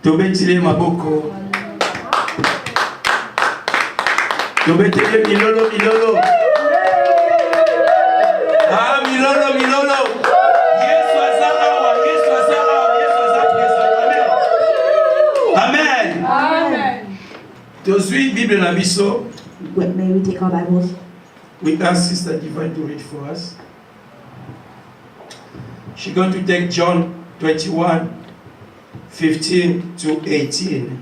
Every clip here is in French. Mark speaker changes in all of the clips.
Speaker 1: Tobetile maboko. Tobetile milolo milolo. Ah milolo milolo. Yesu azalawa, Yesu azalawa, Yesu azalawa. Amen. Amen. Tozui Bible na biso.
Speaker 2: May we take our Bibles?
Speaker 1: We ask Sister Divine to read for us. She's going to take John 21:15 to 18.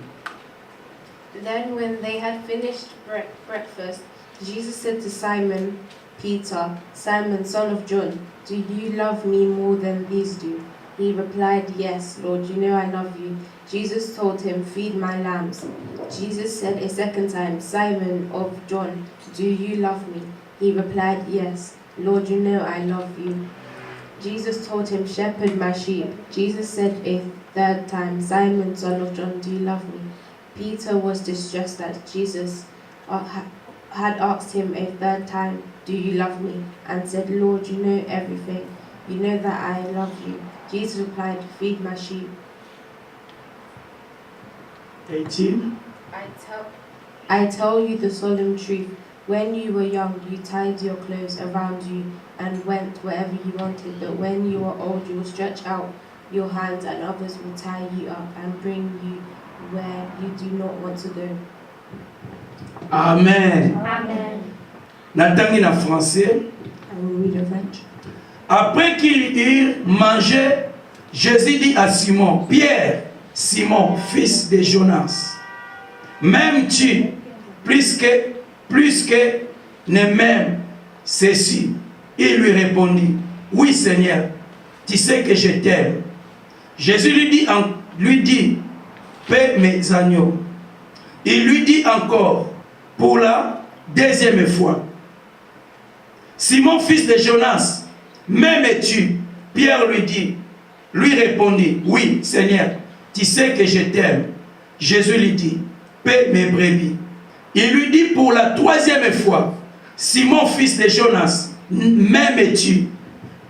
Speaker 3: Then when they had finished breakfast, Jesus said to Simon Peter, "Simon, son of John, do you love me more than these do?" He replied, "Yes, Lord, you know I love you." Jesus told him, "Feed my lambs." Jesus said a second time, "Simon of John, do you love me?" He replied, "Yes, Lord, you know I love you." Jesus told him, "Shepherd my sheep." Jesus said a third time, "Simon, son of John, do you love me?" Peter was distressed that Jesus had asked him a third time, "Do you love me?" and said, "Lord, you know everything. You know that I love you." Jesus replied, "Feed my sheep."
Speaker 1: 18.
Speaker 3: I tell you the solemn truth. When you were young, you tied your clothes around you and went wherever you wanted. But when you are old, you will stretch out your hands and others will tie you up and bring you where you do not want to go.
Speaker 1: Amen.
Speaker 3: Amen.
Speaker 1: Natangi na français.
Speaker 2: I will read in French.
Speaker 1: Après qu'ils eurent mangé, Jésus dit à Simon, Pierre, Simon, fils de Jonas, m'aimes-tu plus que ne m'aime ceci? Il lui répondit, oui Seigneur, tu sais que je t'aime. Jésus lui dit, paie mes agneaux. Il lui dit encore, pour la deuxième fois, Simon, fils de Jonas, m'aimes-tu? Pierre lui répondit, oui Seigneur, tu sais que je t'aime. Jésus lui dit, paie mes brebis. Il lui dit pour la troisième fois, Simon, fils de Jonas, m'aimes-tu?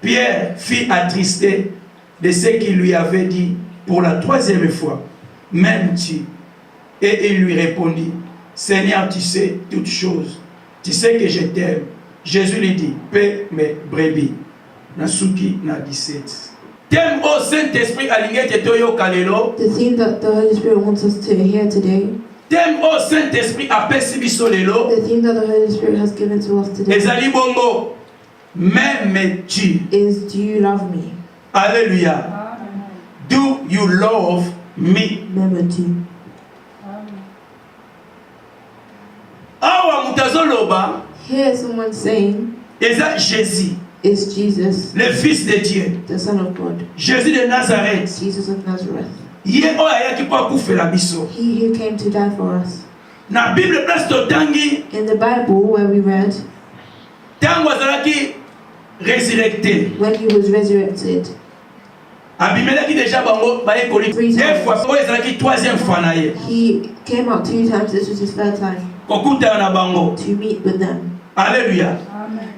Speaker 1: Pierre fut attristé de ce qu'il lui avait dit pour la troisième fois, m'aimes-tu? Et il lui répondit, Seigneur, tu sais toutes choses, tu sais que je t'aime. Jésus lui dit, paie mes brebis. Nasuki na 17. T'aimes au Saint-Esprit aligné toyo kalelo.
Speaker 2: The theme that the Holy Spirit wants us to hear today.
Speaker 1: T'aimes au Saint-Esprit apesi biso lelo.
Speaker 2: The theme that the Holy Spirit has given to us today.
Speaker 1: Ezali bongo. M'aimes-tu?
Speaker 2: Is do you love me?
Speaker 1: Alléluia. Do you love me?
Speaker 2: M'aimes-tu?
Speaker 1: Awa mutazoloba.
Speaker 2: Here someone saying,
Speaker 1: Eza Jésus.
Speaker 2: is Jesus,
Speaker 1: Le Fils de Dieu.
Speaker 2: the Son of God.
Speaker 1: Jésus de Nazareth.
Speaker 2: Jesus of Nazareth.
Speaker 1: Ye oyo ayaki po akufela biso.
Speaker 2: He who came to die for us.
Speaker 1: Na Bible place totangi.
Speaker 2: In the Bible where we read,
Speaker 1: Tango azalaki résurrecté.
Speaker 2: when he was resurrected,
Speaker 1: Abimeleki déjà bango baye koli. Deux fois oyo ezalaki troisième fois na ye.
Speaker 2: he came out 2 times. This was his 3rd time
Speaker 1: Kokutana na bango.
Speaker 2: to meet with them.
Speaker 1: Alléluia.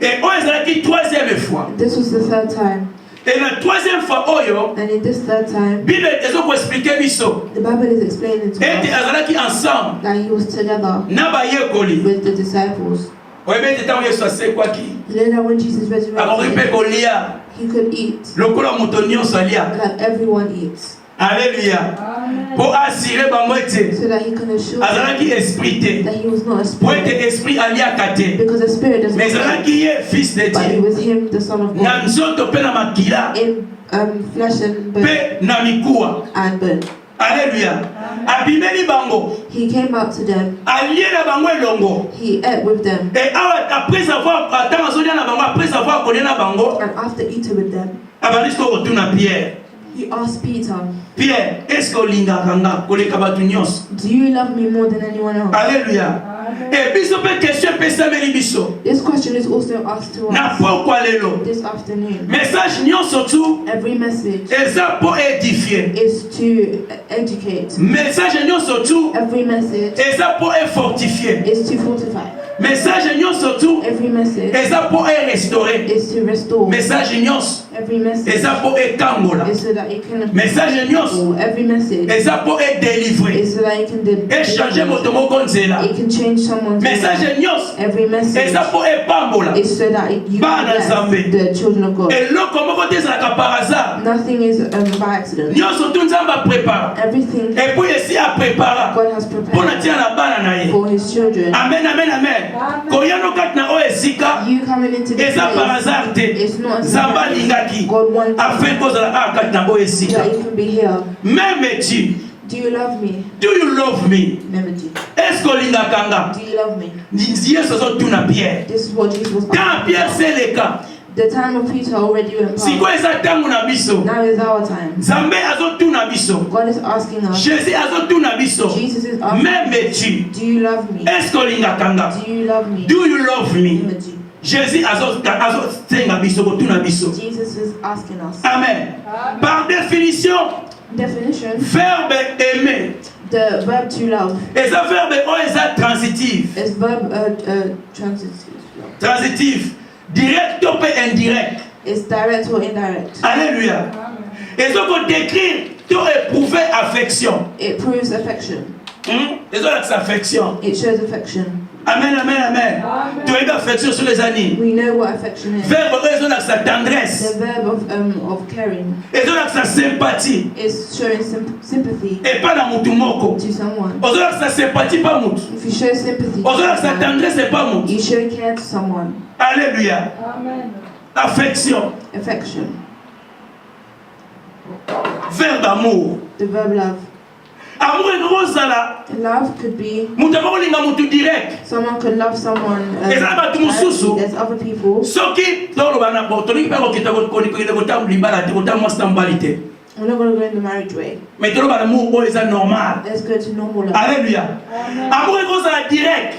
Speaker 1: Et oyo ezalaki troisième fois.
Speaker 2: This was the 3rd time.
Speaker 1: Et la troisième fois oyo,
Speaker 2: And in this 3rd time,
Speaker 1: Bible ezoko expliquer biso.
Speaker 2: the Bible is explaining to
Speaker 1: Ete
Speaker 2: us
Speaker 1: azalaki ensemble
Speaker 2: that he was together
Speaker 1: na bayekoli.
Speaker 2: with the disciples.
Speaker 1: Oyebete ntango Yesu asekwaki.
Speaker 2: You know that when Jesus
Speaker 1: Akoki mpe
Speaker 2: resurrected,
Speaker 1: kolia.
Speaker 2: he could eat
Speaker 1: Lokola moto nyonso alia.
Speaker 2: like everyone eats,
Speaker 1: Alléluia. Po assurer bango ete
Speaker 2: so that he can assure
Speaker 1: azalaki
Speaker 2: them
Speaker 1: esprit te.
Speaker 2: that he was not a
Speaker 1: Po ete
Speaker 2: spirit,
Speaker 1: esprit aliaka te.
Speaker 2: because the spirit doesn't
Speaker 1: Mais
Speaker 2: eat,
Speaker 1: ezalaki ye fils de
Speaker 2: but it
Speaker 1: Dieu.
Speaker 2: was him, the Son of
Speaker 1: Na
Speaker 2: God,
Speaker 1: nzoto mpe na makila
Speaker 2: in flesh and bone
Speaker 1: mpe na mikuwa.
Speaker 2: and bone.
Speaker 1: Alléluia. Abimeli bango.
Speaker 2: He came out to them,
Speaker 1: Allié na bango elongo.
Speaker 2: he ate with them,
Speaker 1: Et après avoir attends azolia na bango après avoir connu na bango,
Speaker 2: and after eating with them,
Speaker 1: abandi ko retourna Pierre.
Speaker 2: he asked Peter,
Speaker 1: Pierre, est-ce que olingaka nga koleka bato nyonso?
Speaker 2: do you love me more than anyone else?
Speaker 1: Alléluia. Et biso pe question pesameli biso.
Speaker 2: This question is also asked to
Speaker 1: Na
Speaker 2: us
Speaker 1: pourquoi lelo?
Speaker 2: this afternoon.
Speaker 1: Message nyonso tu
Speaker 2: Every message
Speaker 1: eza pour édifier.
Speaker 2: is to educate.
Speaker 1: Message nyonso tu
Speaker 2: Every message
Speaker 1: eza pour fortifier.
Speaker 2: is to fortify.
Speaker 1: Message nyonso tu
Speaker 2: Every message
Speaker 1: eza pour restaurer.
Speaker 2: is to restore.
Speaker 1: Message nyonso
Speaker 2: Every message
Speaker 1: eza po ekangola.
Speaker 2: is so that it can
Speaker 1: Message nyonso
Speaker 2: every message
Speaker 1: eza po edélivrer.
Speaker 2: is so that it can
Speaker 1: Échanger moto moko nzela.
Speaker 2: it can change someone's life.
Speaker 1: Message nyonso
Speaker 2: Every message
Speaker 1: eza po epambola.
Speaker 2: is so that you
Speaker 1: Bana
Speaker 2: can
Speaker 1: Nzambe.
Speaker 2: bless the children of God.
Speaker 1: Eloko moko te ezalaka par hasard.
Speaker 2: Nothing is by accident.
Speaker 1: Nyonso tu Nzambe aprépara.
Speaker 2: Everything
Speaker 1: Et puis esi aprépara.
Speaker 2: God has
Speaker 1: Mpona
Speaker 2: prepared
Speaker 1: tia na bana na ye.
Speaker 2: for His children.
Speaker 1: Amen, amen, amen. Koyano kati na oyo esika
Speaker 2: You coming into this
Speaker 1: eza par
Speaker 2: place,
Speaker 1: hasard te.
Speaker 2: it's not
Speaker 1: Nzambe alingaki
Speaker 2: God wants
Speaker 1: afin kozala kaka kati na oyo esika.
Speaker 2: that you can be here.
Speaker 1: M'aimes-tu?
Speaker 2: Do you love me?
Speaker 1: Do you love me?
Speaker 2: Memedi.
Speaker 1: Est-ce que olingaka nga?
Speaker 2: Do you love me?
Speaker 1: Yesu azotuna Pierre.
Speaker 2: This is what Jesus was
Speaker 1: Quand
Speaker 2: asking.
Speaker 1: Pierre seleka,
Speaker 2: The time of Peter already went past.
Speaker 1: sikoyo eza ntango na biso.
Speaker 2: Now is our time.
Speaker 1: Nzambe azotuna biso.
Speaker 2: God is asking us.
Speaker 1: Jésus azotuna biso.
Speaker 2: Jesus is asking.
Speaker 1: M'aimes-tu?
Speaker 2: Do you love me?
Speaker 1: Est-ce que olingaka nga?
Speaker 2: Do you love me?
Speaker 1: Do you love me?
Speaker 2: Memedi.
Speaker 1: Jésus azotenga biso kotuna biso.
Speaker 2: Jesus is asking us.
Speaker 1: Amen. Par définition,
Speaker 2: Definition:
Speaker 1: verbe aimer.
Speaker 2: the verb to love
Speaker 1: Eza verbe oyo eza transitif.
Speaker 2: is verb transitive.
Speaker 1: Transitif. Direct ou indirect.
Speaker 2: It's direct or indirect.
Speaker 1: Alléluia. Ezoko décrire to éprouver affection.
Speaker 2: It proves affection.
Speaker 1: Ezolakisa affection.
Speaker 2: It shows affection.
Speaker 1: Amen, amen, amen. Tu as eu affection sur les années.
Speaker 2: We know what affection is.
Speaker 1: Verbe oyo ezolakisa tendresse.
Speaker 2: The verb of caring
Speaker 1: Ezolakisa sympathie.
Speaker 2: is showing sympathy
Speaker 1: Et pas na mutu moko.
Speaker 2: to someone.
Speaker 1: Ozolakisa sympathie pas mutu.
Speaker 2: If you show sympathy to
Speaker 1: Ozolakisa
Speaker 2: someone,
Speaker 1: tendresse et pas mutu.
Speaker 2: you show care to someone.
Speaker 1: Alléluia. Affection.
Speaker 2: Affection.
Speaker 1: Verbe amour.
Speaker 2: The verb love.
Speaker 1: Amour est rosala.
Speaker 2: Love could be
Speaker 1: Mutu akolinga mutu direct.
Speaker 2: someone could love someone.
Speaker 1: Ezala batu mosusu.
Speaker 2: There's other people.
Speaker 1: Soki toloba na bo tolingi pe kokita kotambu libala te kotambu mwasi na mobali te.
Speaker 2: We're not going to go in the marriage way.
Speaker 1: Mais toloba na amour oyo eza normal.
Speaker 2: Let's go to normal love.
Speaker 1: Alléluia. Amour ekozala direct.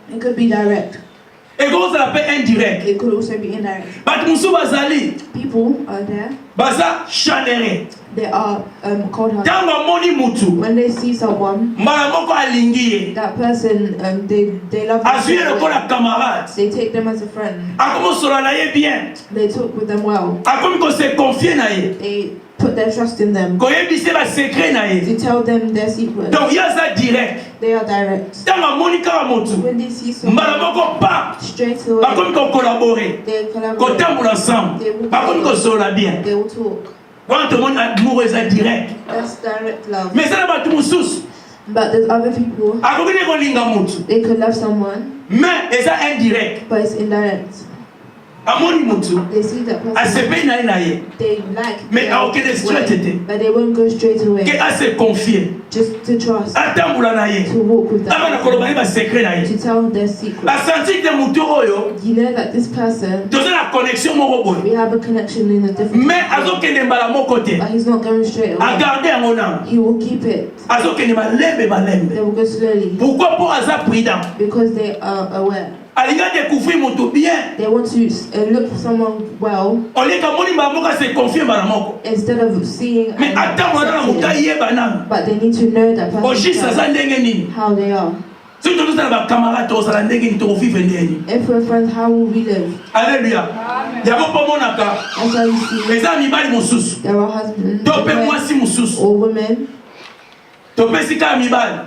Speaker 2: It could be direct.
Speaker 1: Ekozala pe indirect.
Speaker 2: It could also be indirect.
Speaker 1: Bato mosusu bazali
Speaker 2: People are there.
Speaker 1: baza chaleureux.
Speaker 2: They are cold-hearted.
Speaker 1: Ntango amoni mutu
Speaker 2: When they see someone,
Speaker 1: mbala moko alingi ye.
Speaker 2: that person, they love
Speaker 1: Azwi ye
Speaker 2: them.
Speaker 1: lokola camarade.
Speaker 2: They take them as a friend.
Speaker 1: Akomosola na ye bien.
Speaker 2: They talk with them well.
Speaker 1: Akomi kose confie na ye.
Speaker 2: They put their trust in them.
Speaker 1: Koyebisa ba secret na ye.
Speaker 2: To tell them their secrets.
Speaker 1: Donc ye aza direct.
Speaker 2: They are direct.
Speaker 1: Ntango amoni kaka mutu
Speaker 2: When they see
Speaker 1: mbala
Speaker 2: someone,
Speaker 1: moko pa
Speaker 2: straight away,
Speaker 1: bakomi kocollaborer.
Speaker 2: they collaborate.
Speaker 1: Kotambola ensemble. Bakomi kosola bien.
Speaker 2: They will talk.
Speaker 1: Wana tomoni amour eza direct.
Speaker 2: That's direct love.
Speaker 1: Mais eza na bato mosusu
Speaker 2: But there's other people,
Speaker 1: akoki ne kolinga mutu
Speaker 2: they could love someone,
Speaker 1: mais eza indirect.
Speaker 2: but it's indirect.
Speaker 1: Amoni mutu
Speaker 2: They see that person,
Speaker 1: asepeli na ye na ye
Speaker 2: they like,
Speaker 1: mais aokende straight te
Speaker 2: but they won't go straight
Speaker 1: ke
Speaker 2: away.
Speaker 1: ase confie
Speaker 2: Just to trust,
Speaker 1: atambola na ye
Speaker 2: to walk with
Speaker 1: aba na
Speaker 2: that
Speaker 1: koloba ye
Speaker 2: person,
Speaker 1: basekret na ye
Speaker 2: to tell their secrets.
Speaker 1: asanti te mutu oyo
Speaker 2: You know that this person,
Speaker 1: toza na connexion moko boye
Speaker 2: we have a connection in a different
Speaker 1: mais
Speaker 2: way,
Speaker 1: azokende mbala moko te
Speaker 2: but he's not going straight away.
Speaker 1: agarde yango nano
Speaker 2: He will keep it.
Speaker 1: azokende malembe malembe.
Speaker 2: They will go slowly
Speaker 1: Pourquoi po aza prudent
Speaker 2: because they are aware.
Speaker 1: alinga découvrir mutu bien
Speaker 2: They want to look for someone well
Speaker 1: olieka moni mbala moko ase confie mbala moko
Speaker 2: instead of seeing
Speaker 1: mais
Speaker 2: and
Speaker 1: atambola na mutu
Speaker 2: accepting.
Speaker 1: ayeba nano
Speaker 2: But they need to know that person
Speaker 1: ogiste aza ndenge nini
Speaker 2: how they are.
Speaker 1: soki tozosala bacamarade tozala ndenge nini tokofivre ndeni.
Speaker 2: If we're friends, how will we live?
Speaker 1: Alléluia. Yango mpo monaka
Speaker 2: That's why you see
Speaker 1: eza mibali mosusu
Speaker 2: there are husbands
Speaker 1: to mpe mwasi mosusu
Speaker 2: or women.
Speaker 1: topesi kaka mibali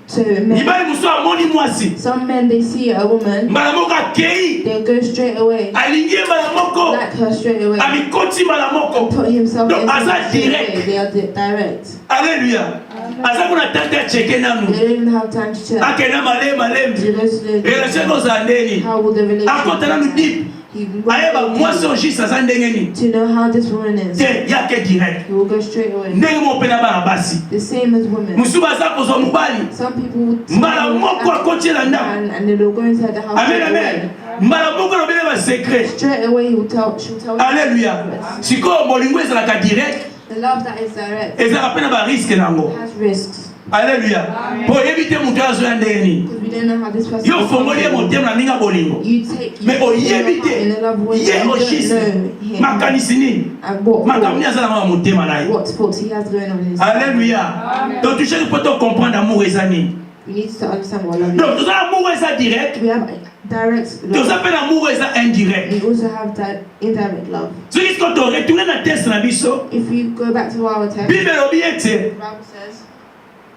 Speaker 2: So men,
Speaker 1: mibali mosusu amoni mwasi
Speaker 2: some men they see a woman,
Speaker 1: mbala moko akei
Speaker 2: they go straight away,
Speaker 1: alingi ye mbala moko
Speaker 2: like her straight away,
Speaker 1: amikoti mbala moko.
Speaker 2: put himself
Speaker 1: Donc,
Speaker 2: into
Speaker 1: aza
Speaker 2: her straight
Speaker 1: direct.
Speaker 2: away. They are direct.
Speaker 1: Alléluia. aza kuna tata acheke nanu
Speaker 2: They don't even have time to check.
Speaker 1: akenda malembe
Speaker 2: They go slowly.
Speaker 1: relation ekozala ndeni
Speaker 2: How will the
Speaker 1: akota nanu
Speaker 2: relationship
Speaker 1: deep
Speaker 2: He
Speaker 1: ayeba
Speaker 2: will
Speaker 1: mwasi ogiste aza ndenge nini
Speaker 2: to know how this woman is.
Speaker 1: te yake direct
Speaker 2: He will go straight away.
Speaker 1: ndenge mo mpe na bana basi
Speaker 2: The same as women.
Speaker 1: mosusu baza kozwa mobali
Speaker 2: Some people would
Speaker 1: mbala moko akotiela ndako
Speaker 2: and they will go inside the house
Speaker 1: amen
Speaker 2: straight
Speaker 1: amen
Speaker 2: away.
Speaker 1: mbala moko alobele basekret.
Speaker 2: Straight away she'll tell you.
Speaker 1: Alléluia. Sikoyo molingo ezalaka direct
Speaker 2: The love that is direct
Speaker 1: ezalaka mpe na bariske nango.
Speaker 2: has risks.
Speaker 1: Alléluia. Po oyebi te moto azoya ndenge nini
Speaker 2: Because we don't know how this person
Speaker 1: yo ofongoli ye motema na ndenge ya bolingo
Speaker 2: You take
Speaker 1: mais oyebi te
Speaker 2: in a love way.
Speaker 1: ye
Speaker 2: You don't
Speaker 1: ogiste
Speaker 2: know him
Speaker 1: makanisi nini
Speaker 2: and what
Speaker 1: makambo nini
Speaker 2: faults,
Speaker 1: aza nango na motema na ye.
Speaker 2: what faults he has going on in his life.
Speaker 1: Alléluia. Donc toucheki mpo to comprendre amour eza nini.
Speaker 2: We need to understand what love is.
Speaker 1: Donc tozala amour eza direct
Speaker 2: We have direct
Speaker 1: Tu
Speaker 2: love.
Speaker 1: appelles l'amour indirect.
Speaker 2: We also have that indirect love.
Speaker 1: Ce qui est quand on retourne dans le texte na biso,
Speaker 2: If we go back to our text,
Speaker 1: Bible lobi ete.
Speaker 2: the Bible says,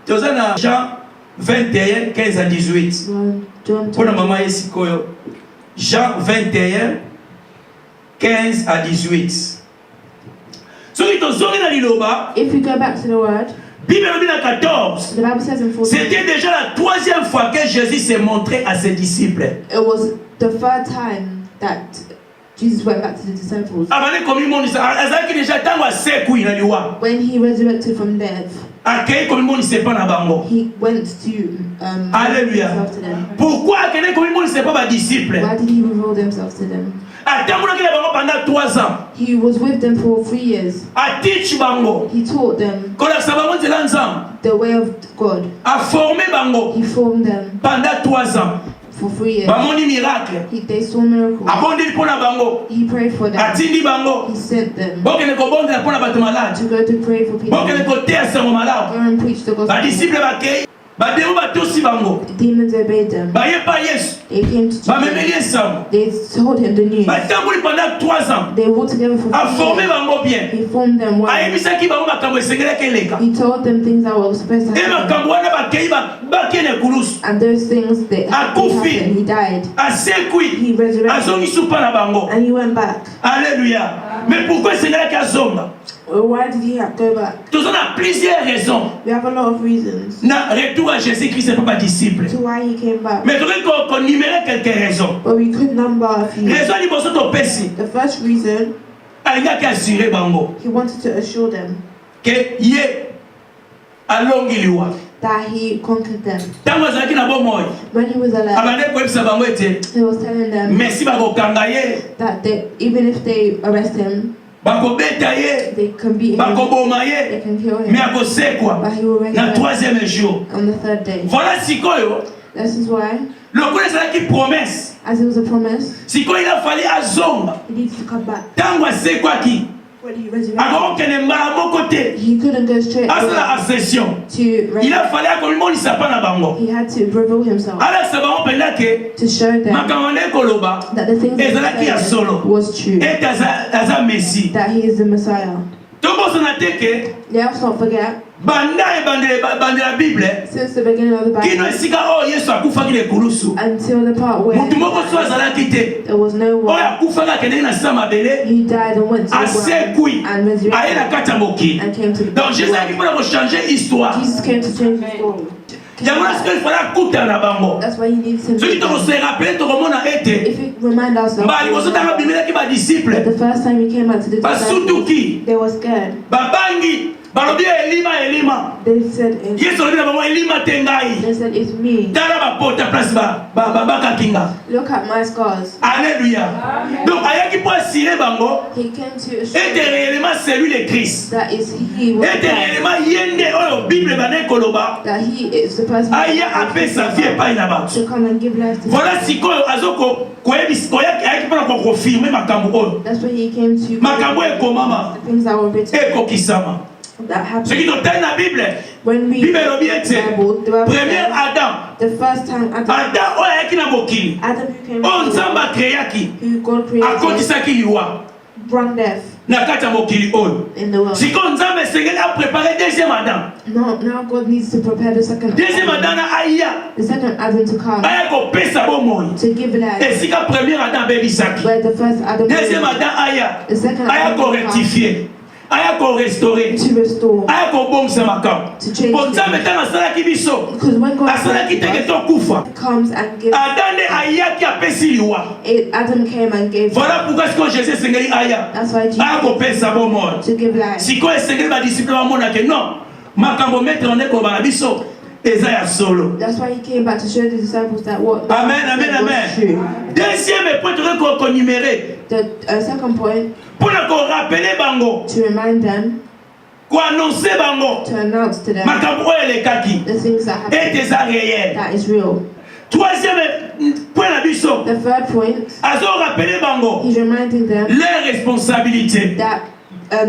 Speaker 1: Tu as dans Jean 21, 15 à 18.
Speaker 2: John
Speaker 1: Pour la
Speaker 2: 20,
Speaker 1: maman Yesikoyo. Jean 21, 15 à 18. Ce qui est dans liloba,
Speaker 2: if we go back to the word,
Speaker 1: Bible lobi na 14.
Speaker 2: the Bible says in 14,
Speaker 1: C'était déjà la troisième fois que Jésus s'est montré à ses disciples.
Speaker 2: it was the third time that Jesus went back to the disciples.
Speaker 1: Avant de communier mon histoire, azaki déjà tango aseku ina liwa.
Speaker 2: When he resurrected from death,
Speaker 1: Akei communier mon histoire pas na bango.
Speaker 2: he went to
Speaker 1: Alléluia.
Speaker 2: reveal himself to them.
Speaker 1: Pourquoi akei communier mon histoire pas ba disciples?
Speaker 2: Why did he reveal himself to them?
Speaker 1: Atamuna kile bango pendant 3 ans.
Speaker 2: He was with them for 3 years.
Speaker 1: A teach bango.
Speaker 2: He taught them
Speaker 1: Kola sabango nzela nzambe.
Speaker 2: the way of God.
Speaker 1: A formé bango
Speaker 2: He formed them
Speaker 1: pendant 3 ans.
Speaker 2: for 3 years.
Speaker 1: Bamoni miracle.
Speaker 2: They saw miracles.
Speaker 1: Abondi pona bango.
Speaker 2: He prayed for them.
Speaker 1: Atindi bango.
Speaker 2: He sent them
Speaker 1: Bokene ko bonde pona bato malade.
Speaker 2: to go to pray for people.
Speaker 1: Bokene ko tea sango
Speaker 2: Go
Speaker 1: malade.
Speaker 2: and preach the
Speaker 1: Ba
Speaker 2: gospel.
Speaker 1: disciple bakei. Ba demo batosi bango.
Speaker 2: Demons obeyed them.
Speaker 1: Ba yepa Yesu.
Speaker 2: They came to
Speaker 1: Ba
Speaker 2: Jesus.
Speaker 1: memeli sango.
Speaker 2: They told him the news.
Speaker 1: Ba tambuli pendant 3 ans.
Speaker 2: They walked together for
Speaker 1: A
Speaker 2: 3
Speaker 1: formé
Speaker 2: years.
Speaker 1: bango bien.
Speaker 2: He formed them well.
Speaker 1: Ayebisaki bango makambo esengelaki eleka.
Speaker 2: He told them things that were supposed to
Speaker 1: E
Speaker 2: happen.
Speaker 1: makambo wana bakei bakene kulusu.
Speaker 2: And those things that
Speaker 1: Akufi.
Speaker 2: happened, he died.
Speaker 1: Asekui.
Speaker 2: He resurrected.
Speaker 1: Azongi supa na bango.
Speaker 2: And he went back.
Speaker 1: Alléluia. Mais pourquoi esengelaki azonga?
Speaker 2: Well, why did he have to go back?
Speaker 1: Tous on a plusieurs raisons.
Speaker 2: We have a lot of reasons
Speaker 1: Na retour à Jésus-Christ, c'est pas ma disciple.
Speaker 2: to why he came back.
Speaker 1: Mais tu qu'on numérer quelques raisons.
Speaker 2: But we could number a few.
Speaker 1: Raison liboso to pesi.
Speaker 2: The first reason,
Speaker 1: Alinga ki assurer bango.
Speaker 2: he wanted to assure them
Speaker 1: Que ye alongi liwa.
Speaker 2: that he conquered them.
Speaker 1: Tango azalaki na bomoy.
Speaker 2: When he was alive,
Speaker 1: Abande koyebisa bango ete.
Speaker 2: he was telling them
Speaker 1: Merci bakokanga ye.
Speaker 2: that even if they arrest him,
Speaker 1: Bakobeta ye.
Speaker 2: they can beat him,
Speaker 1: Bakoboma
Speaker 2: they
Speaker 1: ye.
Speaker 2: can kill him,
Speaker 1: Mais akosekwa.
Speaker 2: but he will
Speaker 1: Na
Speaker 2: resurrect
Speaker 1: troisième jour.
Speaker 2: on the third day.
Speaker 1: Voilà sikoyo.
Speaker 2: This is why,
Speaker 1: Lokola ezalaki promesse.
Speaker 2: as it was a promise,
Speaker 1: Sikoyo il a fallu azonga.
Speaker 2: he needs to come back.
Speaker 1: Tango asekwaki.
Speaker 2: When he resurrected,
Speaker 1: Akokende mbala moko te.
Speaker 2: he couldn't go straight
Speaker 1: Asala
Speaker 2: away
Speaker 1: accession.
Speaker 2: to
Speaker 1: Il a
Speaker 2: resurrect.
Speaker 1: fallu akomimonisa pa na bango.
Speaker 2: He had to reveal himself
Speaker 1: Alakisa bango mpenza ke
Speaker 2: to show them
Speaker 1: makambo nde koloba
Speaker 2: that the things that
Speaker 1: ezalaki
Speaker 2: he
Speaker 1: ya
Speaker 2: said
Speaker 1: solo
Speaker 2: was true,
Speaker 1: ete aza Messi.
Speaker 2: that he is the Messiah.
Speaker 1: Tobosana te ke
Speaker 2: Let's not forget,
Speaker 1: banda ebandela Bible
Speaker 2: since the beginning of the
Speaker 1: kino
Speaker 2: Bible
Speaker 1: esika oyo Yesu akufaki na ekulusu.
Speaker 2: until the part where
Speaker 1: Mutu moko so azalaki te.
Speaker 2: there was no
Speaker 1: Oyo
Speaker 2: one,
Speaker 1: akufaki akendeki na sa mabele
Speaker 2: he died and went to the ground
Speaker 1: asekui
Speaker 2: and
Speaker 1: aye na
Speaker 2: resurrected
Speaker 1: kati ya mokili.
Speaker 2: and came to the
Speaker 1: Donc Jésus ayaki
Speaker 2: world.
Speaker 1: mpona kochange histoire.
Speaker 2: Jesus came to change the story.
Speaker 1: Yango na sikoyo ifali akutana na bango.
Speaker 2: That's why he needs him.
Speaker 1: Soki tokose rappele tokomona ete
Speaker 2: If we remind ourselves,
Speaker 1: mbala liboso ntango abimelaki
Speaker 2: that
Speaker 1: badisiple
Speaker 2: the first time he came out to the disciples,
Speaker 1: basutuki
Speaker 2: they were scared.
Speaker 1: babangi balobi elima.
Speaker 2: They said,
Speaker 1: Yesu alobi na bango elima te ngai.
Speaker 2: they said, it's me.
Speaker 1: Tala bapota place bakakinga.
Speaker 2: Look at my scars.
Speaker 1: Alléluia. Donc ayaki po assurer bango
Speaker 2: He came to assure
Speaker 1: ete réellement c'est lui le Christ.
Speaker 2: that is he was
Speaker 1: Ete
Speaker 2: God,
Speaker 1: réellement yende oyo Bible bane koloba
Speaker 2: that he is the person
Speaker 1: aya apesa vie epai na bato.
Speaker 2: to come and give life to
Speaker 1: Voilà
Speaker 2: them.
Speaker 1: sikoyo azoko koyebisa ayaki mpona kokonfirme makambo oyo.
Speaker 2: That's why he came to
Speaker 1: Makambo ekomama
Speaker 2: the things that were written
Speaker 1: ekokisama.
Speaker 2: that happened.
Speaker 1: Soki totali na Bible,
Speaker 2: When we
Speaker 1: Bible elobi
Speaker 2: the
Speaker 1: ete
Speaker 2: Bible
Speaker 1: premier
Speaker 2: says,
Speaker 1: Adam,
Speaker 2: the first time
Speaker 1: Adam oyo ayaki na mokili
Speaker 2: Adam who came
Speaker 1: oyo
Speaker 2: to
Speaker 1: Nzambe akreaki
Speaker 2: who God created
Speaker 1: akotisaki liwa
Speaker 2: brought death
Speaker 1: na kati ya mokili oyo.
Speaker 2: in the world.
Speaker 1: Sikoyo Nzambe esengeli aprepare deuxième Adam.
Speaker 2: Now God needs to prepare the second
Speaker 1: Deuxième
Speaker 2: Adam,
Speaker 1: Adam aya
Speaker 2: the second Adam to come
Speaker 1: aya kopesa bomoi.
Speaker 2: to give life.
Speaker 1: Esika premier Adam abebisaki.
Speaker 2: Where the first Adam
Speaker 1: Deuxième
Speaker 2: was,
Speaker 1: Adam aya
Speaker 2: the second
Speaker 1: aya
Speaker 2: Adam will come
Speaker 1: korectifier aya korestaurer
Speaker 2: to restore,
Speaker 1: aya kobongisa makambo.
Speaker 2: to change
Speaker 1: Po
Speaker 2: things.
Speaker 1: Nzambe ntango asalaki biso
Speaker 2: Because when God
Speaker 1: asalaki teke tokufa.
Speaker 2: comes and gives,
Speaker 1: Adam nde ayaki apesi liwa.
Speaker 2: Adam came and gave.
Speaker 1: Voilà pourquoi sikoyo Jésus esengeli aya
Speaker 2: That's why
Speaker 1: aya
Speaker 2: Jesus
Speaker 1: kopesa bomoi.
Speaker 2: to give life.
Speaker 1: Sikoyo esengeli badisiple bamona ke non makambo maître onde koloba na biso eza ya solo.
Speaker 2: That's why he came back to show the disciples that what
Speaker 1: Amen, amen,
Speaker 2: was
Speaker 1: amen.
Speaker 2: true.
Speaker 1: Deuxième point qu'on numérer
Speaker 2: The second point,
Speaker 1: pour qu'on rappeler bango,
Speaker 2: to remind them,
Speaker 1: qu'on annoncer bango,
Speaker 2: to announce to them
Speaker 1: makambo oyo elekaki
Speaker 2: the things that happen
Speaker 1: et des réels.
Speaker 2: that is real.
Speaker 1: Troisième point na biso,
Speaker 2: The third point,
Speaker 1: azo rappeler bango
Speaker 2: he's reminding them
Speaker 1: leurs responsabilités.
Speaker 2: that